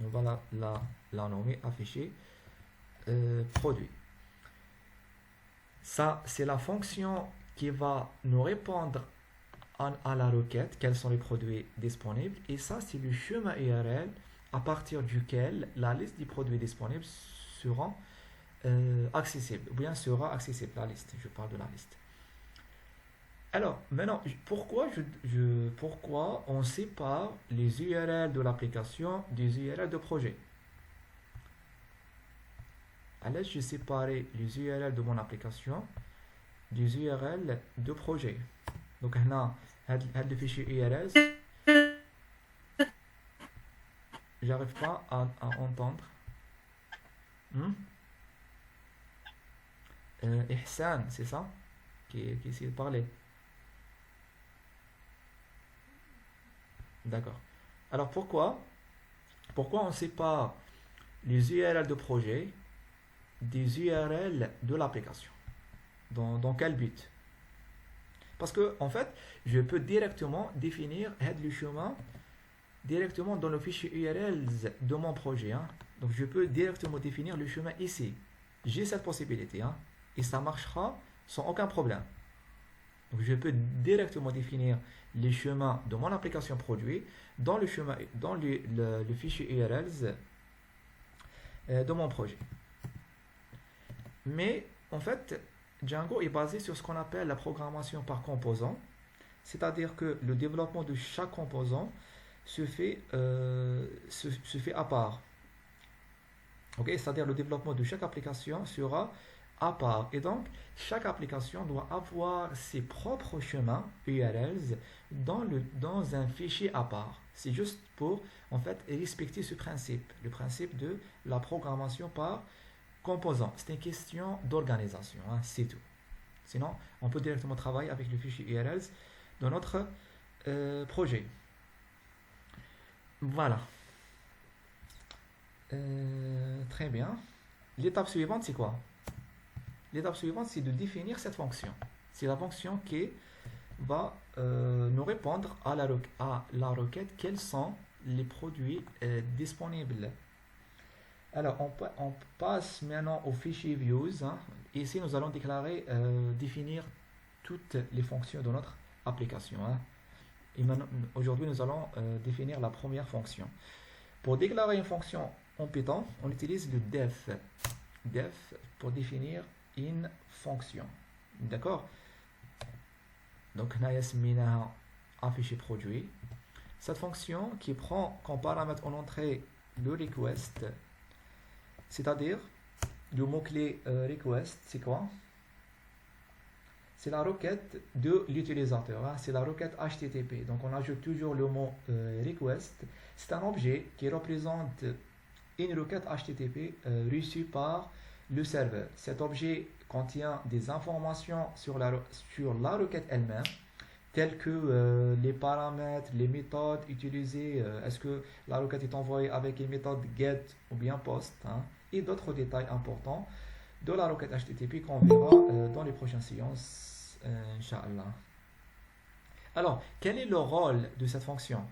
On va la nommer afficher produit. Ça, c'est la fonction qui va nous répondre à la requête quels sont les produits disponibles. Et ça, c'est le chemin URL à partir duquel la liste des produits disponibles sera accessible, ou bien sera accessible, la liste, je parle de la liste. Alors, maintenant, pourquoi on sépare les URL de l'application des URL de projet? Alors, je séparer les URL de mon application des URL de projet. Donc, on a le fichier URL. J'arrive pas à entendre. Ihsan, c'est ça qui essaie de parler. D'accord. Alors pourquoi on sépare les URL de projet des URL de l'application? Dans quel but? Parce que en fait, je peux directement définir le chemin directement dans le fichier URL de mon projet. Donc je peux directement définir le chemin ici. J'ai cette possibilité, et ça marchera sans aucun problème. Donc je peux directement définir les chemins de mon application produit dans le fichier URL de mon projet. Mais en fait, Django est basé sur ce qu'on appelle la programmation par composant, c'est-à-dire que le développement de chaque composant se fait à part. Okay? C'est-à-dire le développement de chaque application sera à part. Et donc, chaque application doit avoir ses propres chemins URLs dans un fichier à part. C'est juste pour, en fait, respecter ce principe, le principe de la programmation par composant. C'est une question d'organisation, c'est tout. Sinon, on peut directement travailler avec le fichier URLs dans notre projet. Voilà. Très bien. L'étape suivante, c'est quoi? L'étape suivante, c'est de définir cette fonction. C'est la fonction qui va nous répondre à la requête quels sont les produits disponibles. Alors, on passe maintenant au fichier views. Ici, nous allons définir toutes les fonctions de notre application. Et aujourd'hui, nous allons définir la première fonction. Pour déclarer une fonction en Python, on utilise le def. Def pour définir une fonction. D'accord? Donc, Nayasmina afficher produit. Cette fonction qui prend comme paramètre en entrée le request, c'est-à-dire le mot-clé request, c'est quoi? C'est la requête de l'utilisateur, c'est la requête HTTP. Donc, on ajoute toujours le mot request. C'est un objet qui représente une requête HTTP reçue par le serveur. Cet objet contient des informations sur la requête elle-même, telles que les paramètres, les méthodes utilisées, est-ce que la requête est envoyée avec une méthode get ou bien post, et d'autres détails importants de la requête HTTP qu'on verra dans les prochaines séances, Inch'Allah. Alors, quel est le rôle de cette fonction?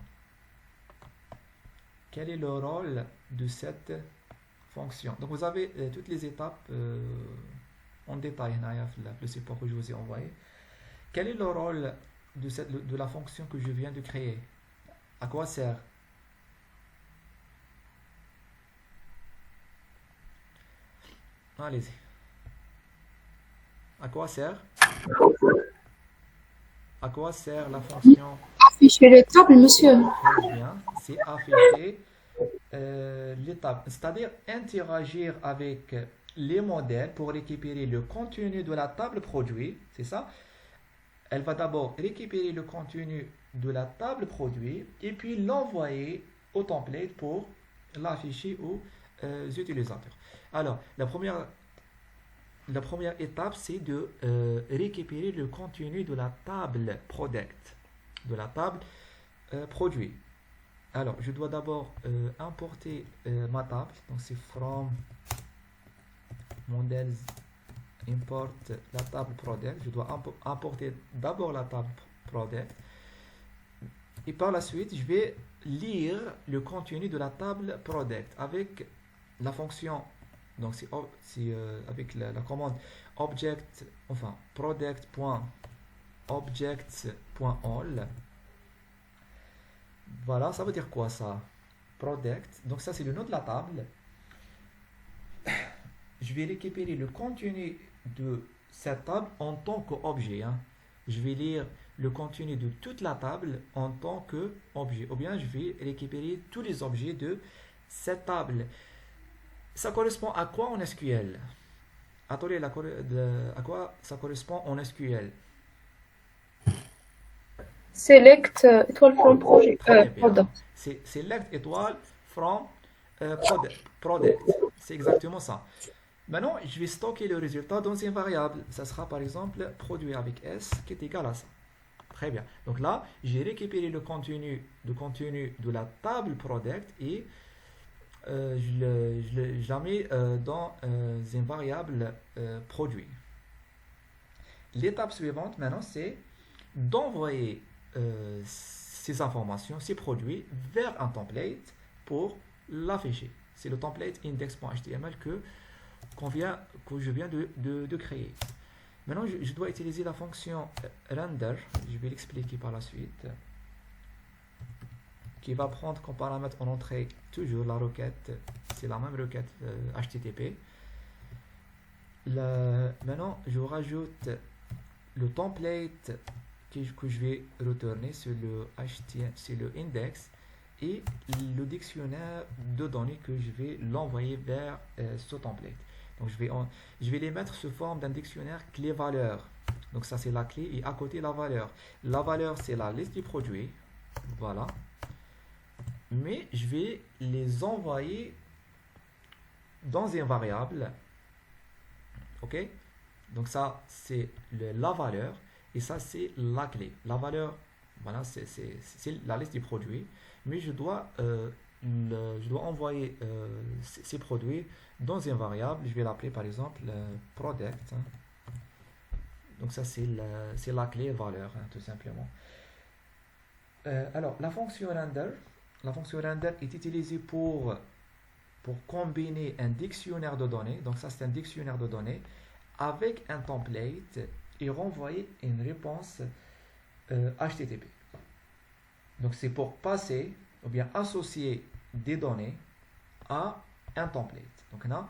Quel est le rôle de cette fonction? Donc, vous avez toutes les étapes en détail, le support que je vous ai envoyé. Quel est le rôle de la fonction que je viens de créer? À quoi sert? Allez-y. À quoi sert? À quoi sert la fonction? Afficher les tables, monsieur. Très bien, c'est afficher les tables, c'est-à-dire interagir avec les modèles pour récupérer le contenu de la table produit, c'est ça? Elle va d'abord récupérer le contenu de la table produit et puis l'envoyer au template pour l'afficher aux utilisateurs. Alors, la première étape, c'est de récupérer le contenu de la table product, de la table produit. Alors, je dois d'abord importer ma table. Donc, c'est from models import la table product. Je dois importer d'abord la table product. Et par la suite, je vais lire le contenu de la table product avec la fonction. Donc, c'est avec la commande object, enfin product.get objects.all. Voilà, ça veut dire quoi ça? Product. Donc ça c'est le nom de la table. Je vais récupérer le contenu de cette table en tant qu'objet. Hein. Je vais lire le contenu de toute la table en tant qu'objet. Ou bien je vais récupérer tous les objets de cette table. Ça correspond à quoi en SQL? Attendez, à quoi ça correspond en SQL? Select étoile from project. Très bien. Product. C'est select étoile from product. C'est exactement ça. Maintenant, je vais stocker le résultat dans une variable. Ça sera par exemple produit avec S qui est égal à ça. Très bien. Donc là, j'ai récupéré le contenu de la table product et je la mets dans une variable produit. L'étape suivante maintenant, c'est d'envoyer ces informations, ces produits vers un template pour l'afficher. C'est le template index.html que je viens de créer. Maintenant, je dois utiliser la fonction render. Je vais l'expliquer par la suite. Qui va prendre comme paramètre en entrée toujours la requête. C'est la même requête HTTP. Maintenant, je rajoute le template que je vais retourner sur le index et le dictionnaire de données que je vais l'envoyer vers ce template. Donc je vais les mettre sous forme d'un dictionnaire clé-valeur. Donc ça c'est la clé et à côté la valeur. La valeur c'est la liste du produit. Voilà. Mais je vais les envoyer dans une variable. Ok? Donc ça c'est la valeur et ça c'est la clé. La valeur, voilà, c'est la liste des produits. Mais je dois envoyer ces produits dans une variable. Je vais l'appeler par exemple product. Donc ça c'est la clé valeur, hein, tout simplement. Alors la fonction render est utilisée pour combiner un dictionnaire de données. Donc ça c'est un dictionnaire de données avec un template et renvoyer une réponse HTTP. Donc c'est pour passer ou bien associer des données à un template. Donc là,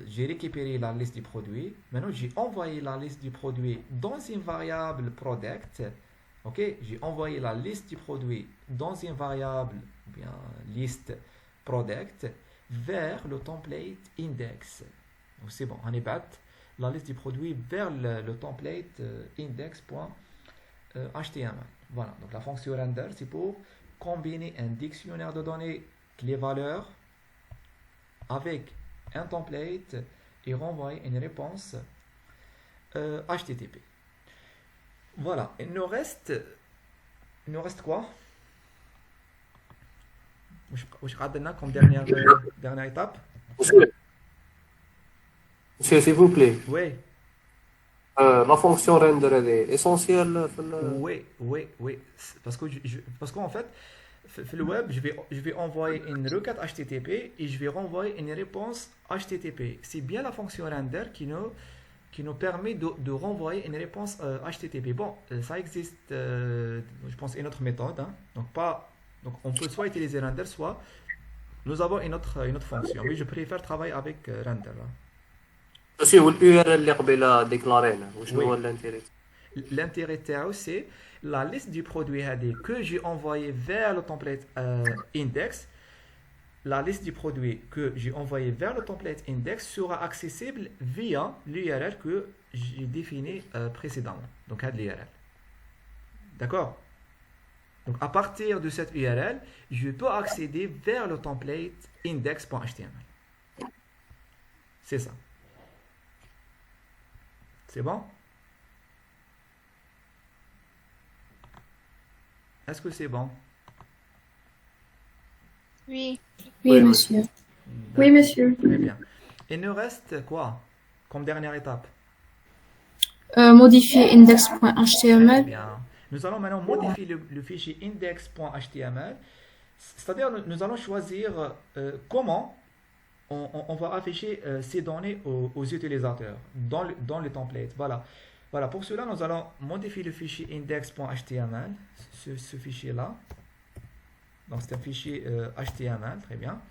j'ai récupéré la liste des produits. Maintenant, j'ai envoyé la liste du produit dans une variable product. Ok, j'ai envoyé la liste du produit dans une variable, ou bien liste product, vers le template index. Donc c'est bon, on est battu la liste du produit vers le template index.html. Voilà, donc la fonction render, c'est pour combiner un dictionnaire de données clé-valeur avec un template et renvoyer une réponse HTTP. Voilà, il nous reste quoi? Wesh قعدنا comme dernière étape? Monsieur, s'il vous plaît. Oui. La fonction render elle est essentielle. Oui. Parce qu'en fait, sur le web, je vais envoyer une requête HTTP et je vais renvoyer une réponse HTTP. C'est bien la fonction render qui nous permet de renvoyer une réponse HTTP. Bon, ça existe, je pense, une autre méthode. Hein. Donc on peut soit utiliser render, soit nous avons une autre fonction. Mais je préfère travailler avec render. Hein. Monsieur, l'URL اللي قبيله ديكلارينا وشنو هو الانتيري؟ L'intérêt c'est la liste du produit que j'ai envoyé vers le template index. La liste du produit que j'ai envoyé vers le template index sera accessible via l'URL que j'ai défini précédemment. Donc, l'URL. D'accord? Donc, à partir de cette URL, je peux accéder vers le template index.html. C'est ça. C'est bon? Est-ce que c'est bon? Oui, Oui, monsieur. Oui, monsieur. Très bien. Il nous reste quoi comme dernière étape? Modifier Très index.html. bien. Nous allons maintenant modifier le fichier index.html. C'est-à-dire, nous allons choisir comment on va afficher ces données aux utilisateurs dans le template. Voilà. Voilà, pour cela, nous allons modifier le fichier index.html, ce fichier-là. Donc, c'est un fichier HTML, très bien.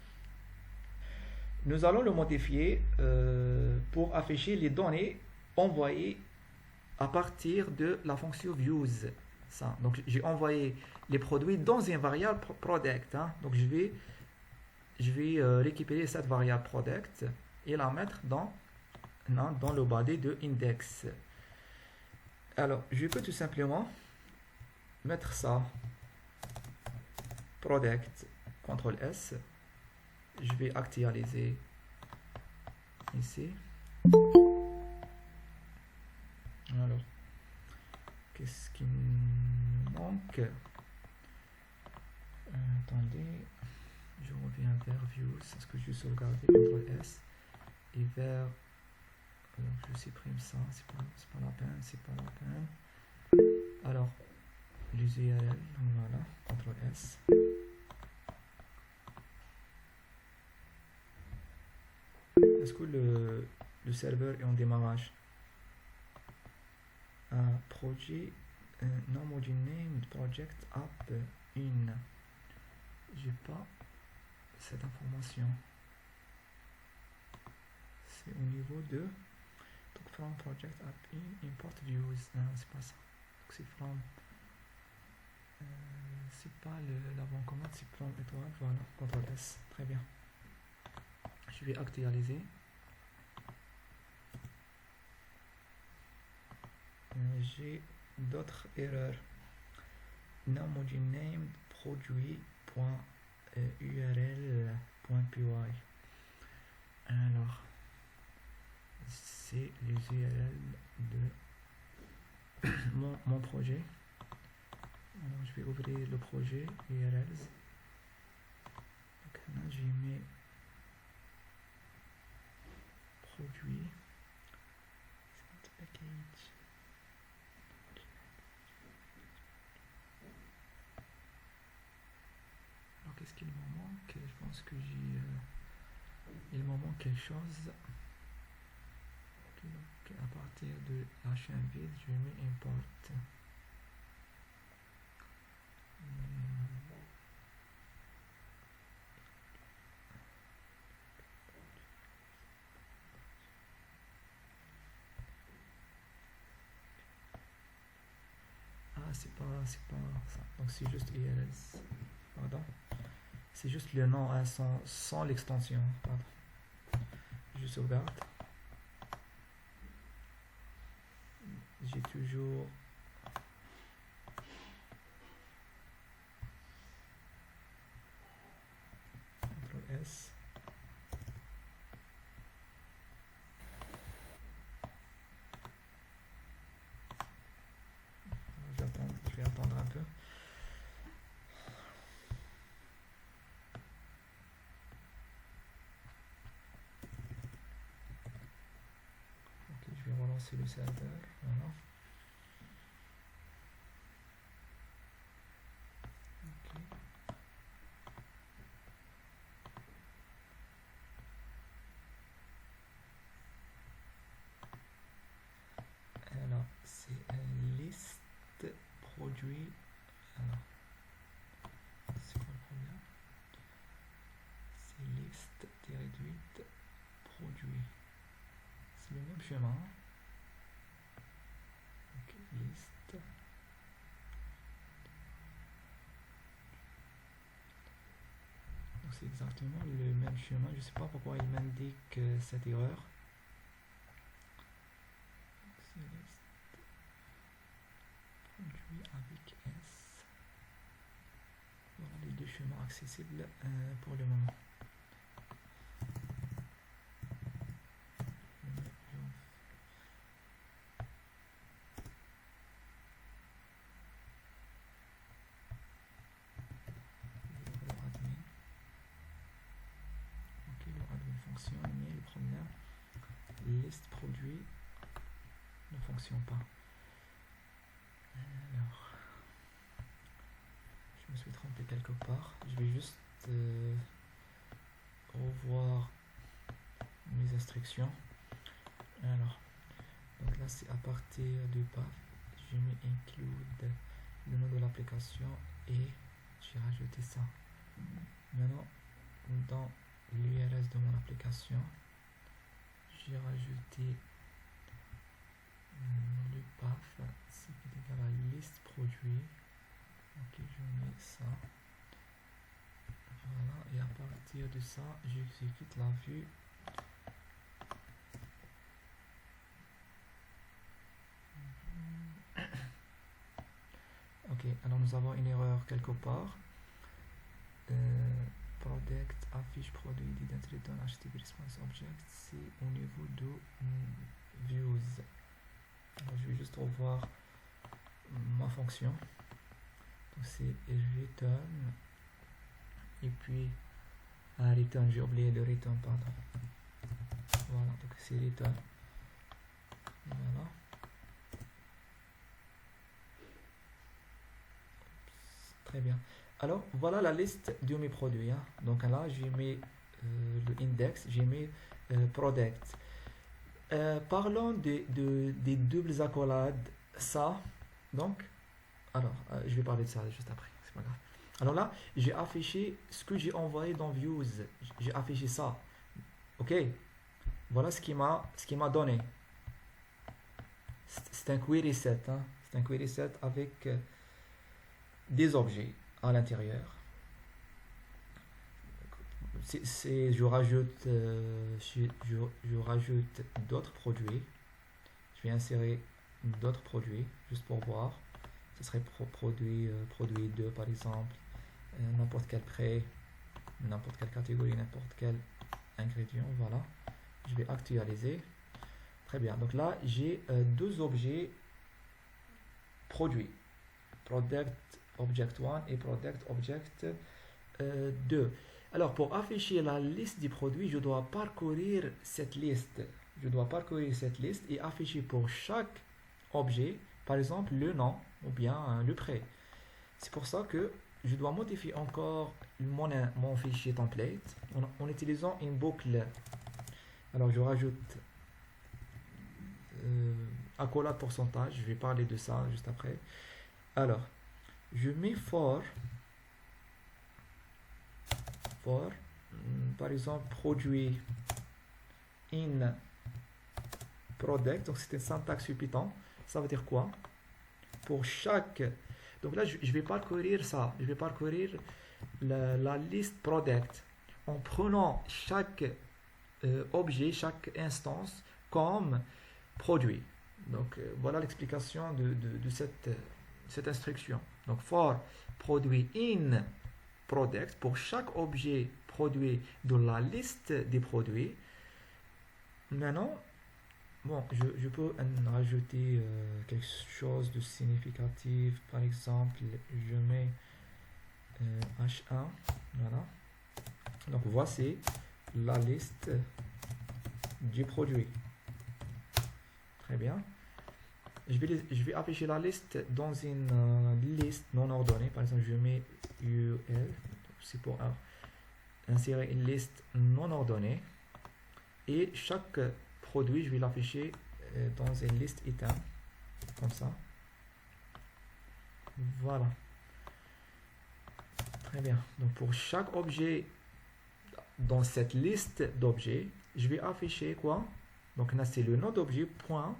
Nous allons le modifier pour afficher les données envoyées à partir de la fonction views. Ça. Donc, j'ai envoyé les produits dans une variable product. Hein. Donc, je vais récupérer cette variable product et la mettre dans le body de index. Alors, je peux tout simplement mettre ça, product, CTRL S. Je vais actualiser ici. Alors, qu'est-ce qui me manque? Attendez, je reviens vers Views, est-ce que je vais sauvegarder, CTRL S, et vers... Alors, je supprime ça, c'est pas la peine, c'est pas la peine. Alors, les URL, voilà, CTRL S. Est-ce que le serveur est en démarrage? Projet non module named project app in. J'ai pas cette information. C'est au niveau de donc from project app in import views. Non, c'est pas ça. C'est from. C'est pas la bonne commande, c'est from étoile. Voilà, CTRL S. Très bien. Je vais actualiser. J'ai d'autres erreurs. Non module named produit.url.py. Alors, c'est les URL de mon projet. Alors, je vais ouvrir le projet URLs. Donc là, j'ai mis produit. Package. Alors qu'est-ce qu'il me manque? Je pense que il me manque quelque chose. Donc à partir de la chaîne vide, je mets import. C'est pas ça. Donc c'est juste URLs. Pardon. C'est juste le nom hein, sans l'extension. Pardon. Je sauvegarde. J'ai toujours CTRL S. Je vais attendre un peu. Ok, je vais relancer le serveur. Voilà. Ok. Alors, c'est liste produit. Alors, c'est quoi le problème? C'est liste réduite produit. C'est le même chemin. Ok, liste. Donc c'est exactement le même chemin. Je sais pas pourquoi il m'indique cette erreur. C'est liste produit avec S. Voilà les deux chemins accessibles pour le moment. Mais le problème, liste produit ne fonctionne pas. Alors, je me suis trompé quelque part. Je vais juste revoir mes instructions. Alors, donc là c'est à partir du path. Je mets include le nom de l'application et j'ai rajouté ça. Maintenant, dans l'URL de mon application, j'ai rajouté le path, c'est égal à la liste produit. Ok, je mets ça. Voilà, et à partir de ça, j'exécute la vue. Ok, alors nous avons une erreur quelque part. Product affiche produit didn't return HTTP response object, c'est au niveau de views. Alors, je vais juste revoir ma fonction. Donc c'est return et puis return, j'ai oublié le return, pardon. Voilà, donc c'est return. Voilà. Très bien. Alors voilà la liste de mes produits. Hein. Donc là j'ai mis le index, j'ai mis product. Parlons des doubles accolades. Ça, donc, alors je vais parler de ça juste après, c'est pas grave. Alors là, j'ai affiché ce que j'ai envoyé dans Views. J'ai affiché ça. Ok. Voilà ce qui m'a donné. C'est un query set. Hein. C'est un query set avec des objets à l'intérieur. Je rajoute d'autres produits. Je vais insérer d'autres produits juste pour voir. Ce serait produit 2 par exemple, n'importe quel prêt, n'importe quelle catégorie, n'importe quel ingrédient. Voilà, je vais actualiser. Très bien, donc là j'ai deux objets produits, product object 1 et product object 2. Alors pour afficher la liste des produits, je dois parcourir cette liste. Et afficher pour chaque objet, par exemple le nom ou bien le prêt. C'est pour ça que je dois modifier encore mon fichier template en utilisant une boucle. Alors je rajoute accolade pourcentage, je vais parler de ça juste après. Alors je mets for par exemple produit in product, donc c'est une syntaxe sur Python. Ça veut dire quoi? Pour chaque, donc là je vais parcourir ça, je vais parcourir la liste product en prenant chaque objet, chaque instance comme produit. Donc voilà l'explication de cette instruction. Donc for produit in product, pour chaque objet produit de la liste des produits. Maintenant, bon, je peux rajouter quelque chose de significatif. Par exemple, je mets H1. Voilà. Donc voici la liste du produit. Très bien. Je vais afficher la liste dans une liste non ordonnée. Par exemple, je mets UL. C'est pour insérer une liste non ordonnée. Et chaque produit, je vais l'afficher dans une liste item. Comme ça. Voilà. Très bien. Donc pour chaque objet dans cette liste d'objets, je vais afficher quoi? Donc là, c'est le nom d'objet, point.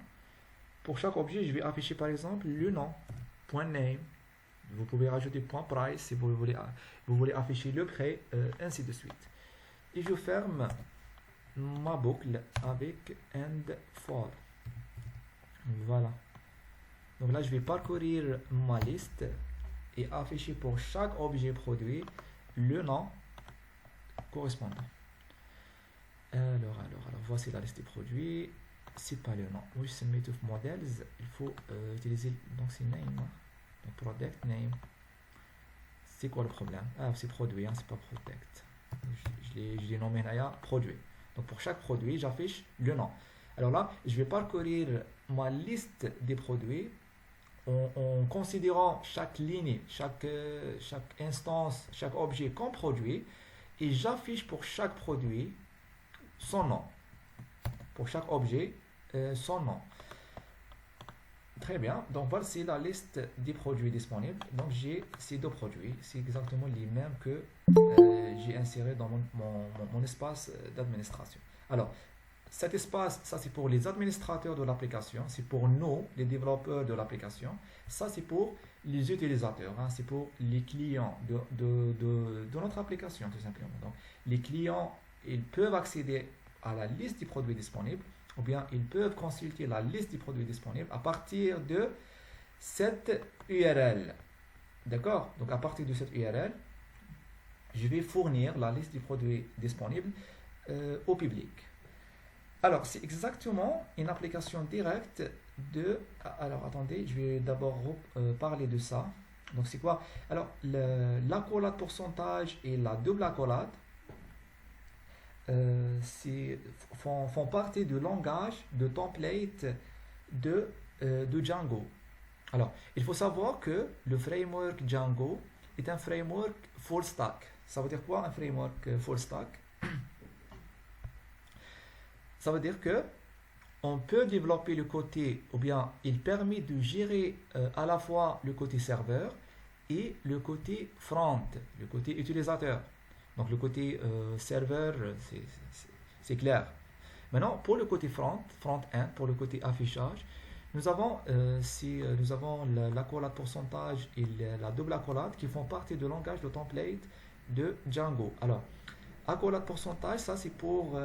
Pour chaque objet, je vais afficher par exemple le nom, point name. Vous pouvez rajouter point price si vous voulez afficher le prêt, ainsi de suite. Et je ferme ma boucle avec end for. Voilà. Donc là, je vais parcourir ma liste et afficher pour chaque objet produit le nom correspondant. Alors, voici la liste des produits. C'est pas le nom. Oui, c'est made of models. Il faut utiliser, donc c'est name. Donc product name. C'est quoi le problème? Ah, c'est produit, hein, c'est pas product. Je l'ai nommé là, produit. Donc pour chaque produit, j'affiche le nom. Alors là, je vais parcourir ma liste des produits en considérant chaque ligne, chaque instance, chaque objet comme produit. Et j'affiche pour chaque produit son nom. Pour chaque objet, son nom. Très bien. Donc voici la liste des produits disponibles. Donc j'ai ces deux produits. C'est exactement les mêmes que j'ai insérés dans mon espace d'administration. Alors, cet espace, ça c'est pour les administrateurs de l'application, c'est pour nous, les développeurs de l'application. Ça c'est pour les utilisateurs, hein, c'est pour les clients de notre application tout simplement. Donc, les clients, ils peuvent accéder à la liste des produits disponibles ou bien ils peuvent consulter la liste des produits disponibles à partir de cette URL. D'accord? Donc à partir de cette URL, je vais fournir la liste des produits disponibles au public. Alors, c'est exactement une application directe de... Alors, attendez, je vais d'abord parler de ça. Donc, c'est quoi? Alors, l'accolade pourcentage et la double accolade font partie du langage de template de Django. Alors, il faut savoir que le framework Django est un framework full stack. Ça veut dire quoi un framework full stack? Ça veut dire que on peut développer le côté, ou bien il permet de gérer à la fois le côté serveur et le côté front, le côté utilisateur. Donc le côté serveur, c'est clair. Maintenant, pour le côté front-end, pour le côté affichage, nous avons l'accolade pourcentage et la double accolade qui font partie du langage de template de Django. Alors, accolade pourcentage, ça c'est pour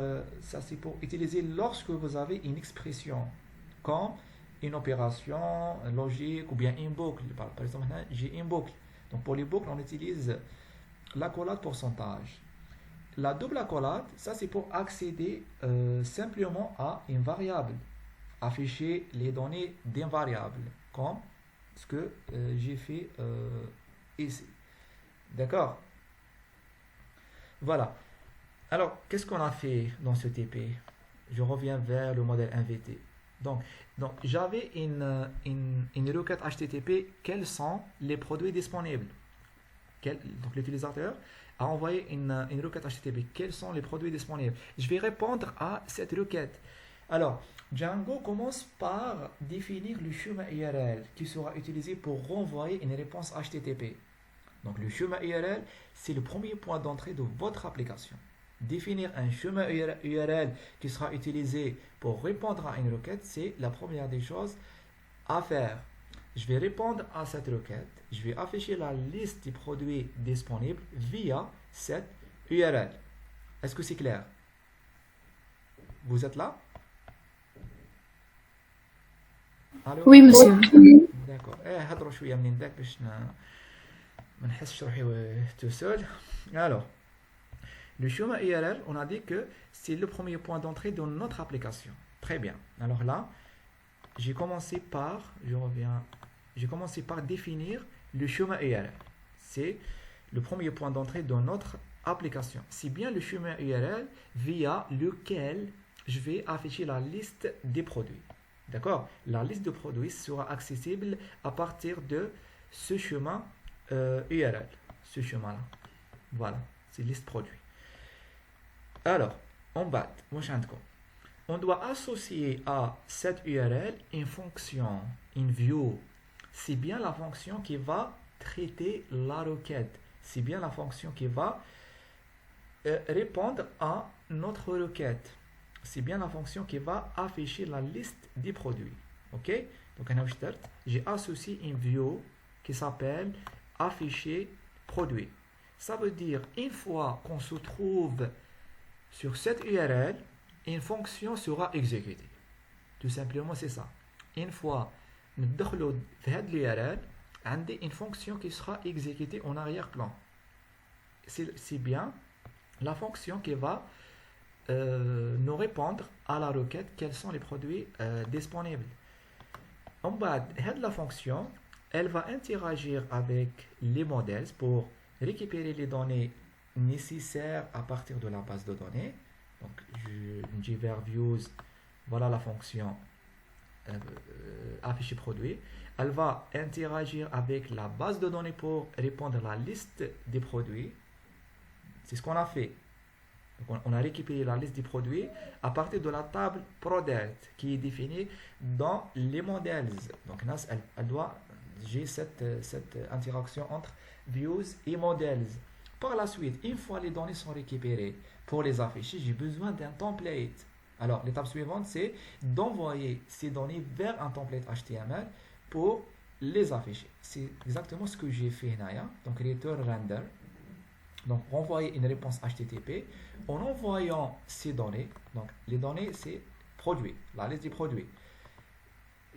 utiliser lorsque vous avez une expression comme une opération logique ou bien une boucle. Par exemple, maintenant, j'ai une boucle. Donc pour les boucles, on utilise l'accolade pourcentage. La double accolade, ça c'est pour accéder simplement à une variable, afficher les données d'une variable, comme ce que j'ai fait ici. D'accord? Voilà. Alors, qu'est-ce qu'on a fait dans ce TP? Je reviens vers le modèle MVT. Donc j'avais une requête HTTP. Quels sont les produits disponibles? Donc, l'utilisateur a envoyé une requête HTTP. Quels sont les produits disponibles? Je vais répondre à cette requête. Alors, Django commence par définir le chemin URL qui sera utilisé pour renvoyer une réponse HTTP. Donc, le chemin URL, c'est le premier point d'entrée de votre application. Définir un chemin URL qui sera utilisé pour répondre à une requête, c'est la première des choses à faire. Je vais répondre à cette requête. Je vais afficher la liste des produits disponibles via cette URL. Est-ce que c'est clair? Vous êtes là? Allô? Oui, monsieur. D'accord. هضروا شوية منين ذاك باش ما نحسش روحي tout seul. Alors, le chemin URL, on a dit que c'est le premier point d'entrée de notre application. Très bien. Alors là, j'ai commencé par définir le chemin URL. C'est le premier point d'entrée de notre application. C'est bien le chemin URL via lequel je vais afficher la liste des produits. D'accord? La liste de produits sera accessible à partir de ce chemin URL. Ce chemin-là. Voilà, c'est liste produits. Alors, en bas, on doit associer à cette URL une fonction, une view. C'est bien la fonction qui va traiter la requête. C'est bien la fonction qui va répondre à notre requête. C'est bien la fonction qui va afficher la liste des produits. Ok? Donc, j'ai associé une view qui s'appelle afficher produit. Ça veut dire, une fois qu'on se trouve sur cette URL, une fonction sera exécutée. Tout simplement, c'est ça. Une fois nous avons cette URL, on a une fonction qui sera exécutée en arrière-plan. C'est bien la fonction qui va nous répondre à la requête quels sont les produits disponibles. En bas, la fonction, elle va interagir avec les modèles pour récupérer les données nécessaires à partir de la base de données. Donc, je dis vers views, voilà la fonction afficher produit. Elle va interagir avec la base de données pour répondre à la liste des produits. C'est ce qu'on a fait. Donc, on a récupéré la liste des produits à partir de la table product qui est définie dans les modèles. Donc, Nas, j'ai cette interaction entre views et models. Par la suite, une fois les données sont récupérées, pour les afficher, j'ai besoin d'un template. Alors, l'étape suivante, c'est d'envoyer ces données vers un template HTML pour les afficher. C'est exactement ce que j'ai fait là. Donc, return render. Donc, renvoyer une réponse HTTP en envoyant ces données. Donc, les données, c'est produit, la liste des produits.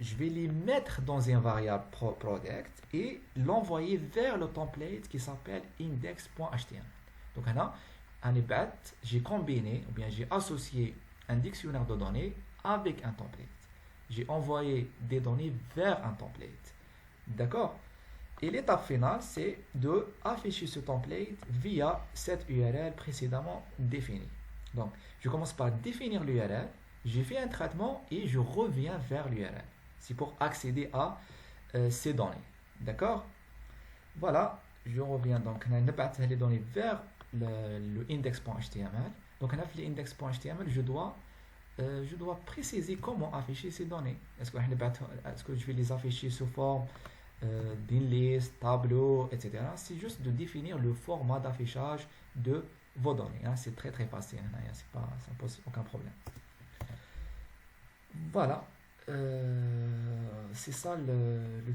Je vais les mettre dans un variable product et l'envoyer vers le template qui s'appelle index.html. Donc, là, j'ai combiné, ou bien j'ai associé un dictionnaire de données avec un template. J'ai envoyé des données vers un template. D'accord? Et l'étape finale, c'est de afficher ce template via cette URL précédemment définie. Donc, je commence par définir l'URL, j'ai fait un traitement et je reviens vers l'URL. C'est pour accéder à ces données. D'accord? Voilà, je reviens donc, on a les données vers le index.html. Donc, on a fait l'index.html, je dois préciser comment afficher ces données. Est-ce que je vais les afficher sous forme d'une liste, tableau, etc. C'est juste de définir le format d'affichage de vos données. C'est très très facile. Ça ne pose aucun problème. Voilà. C'est ça le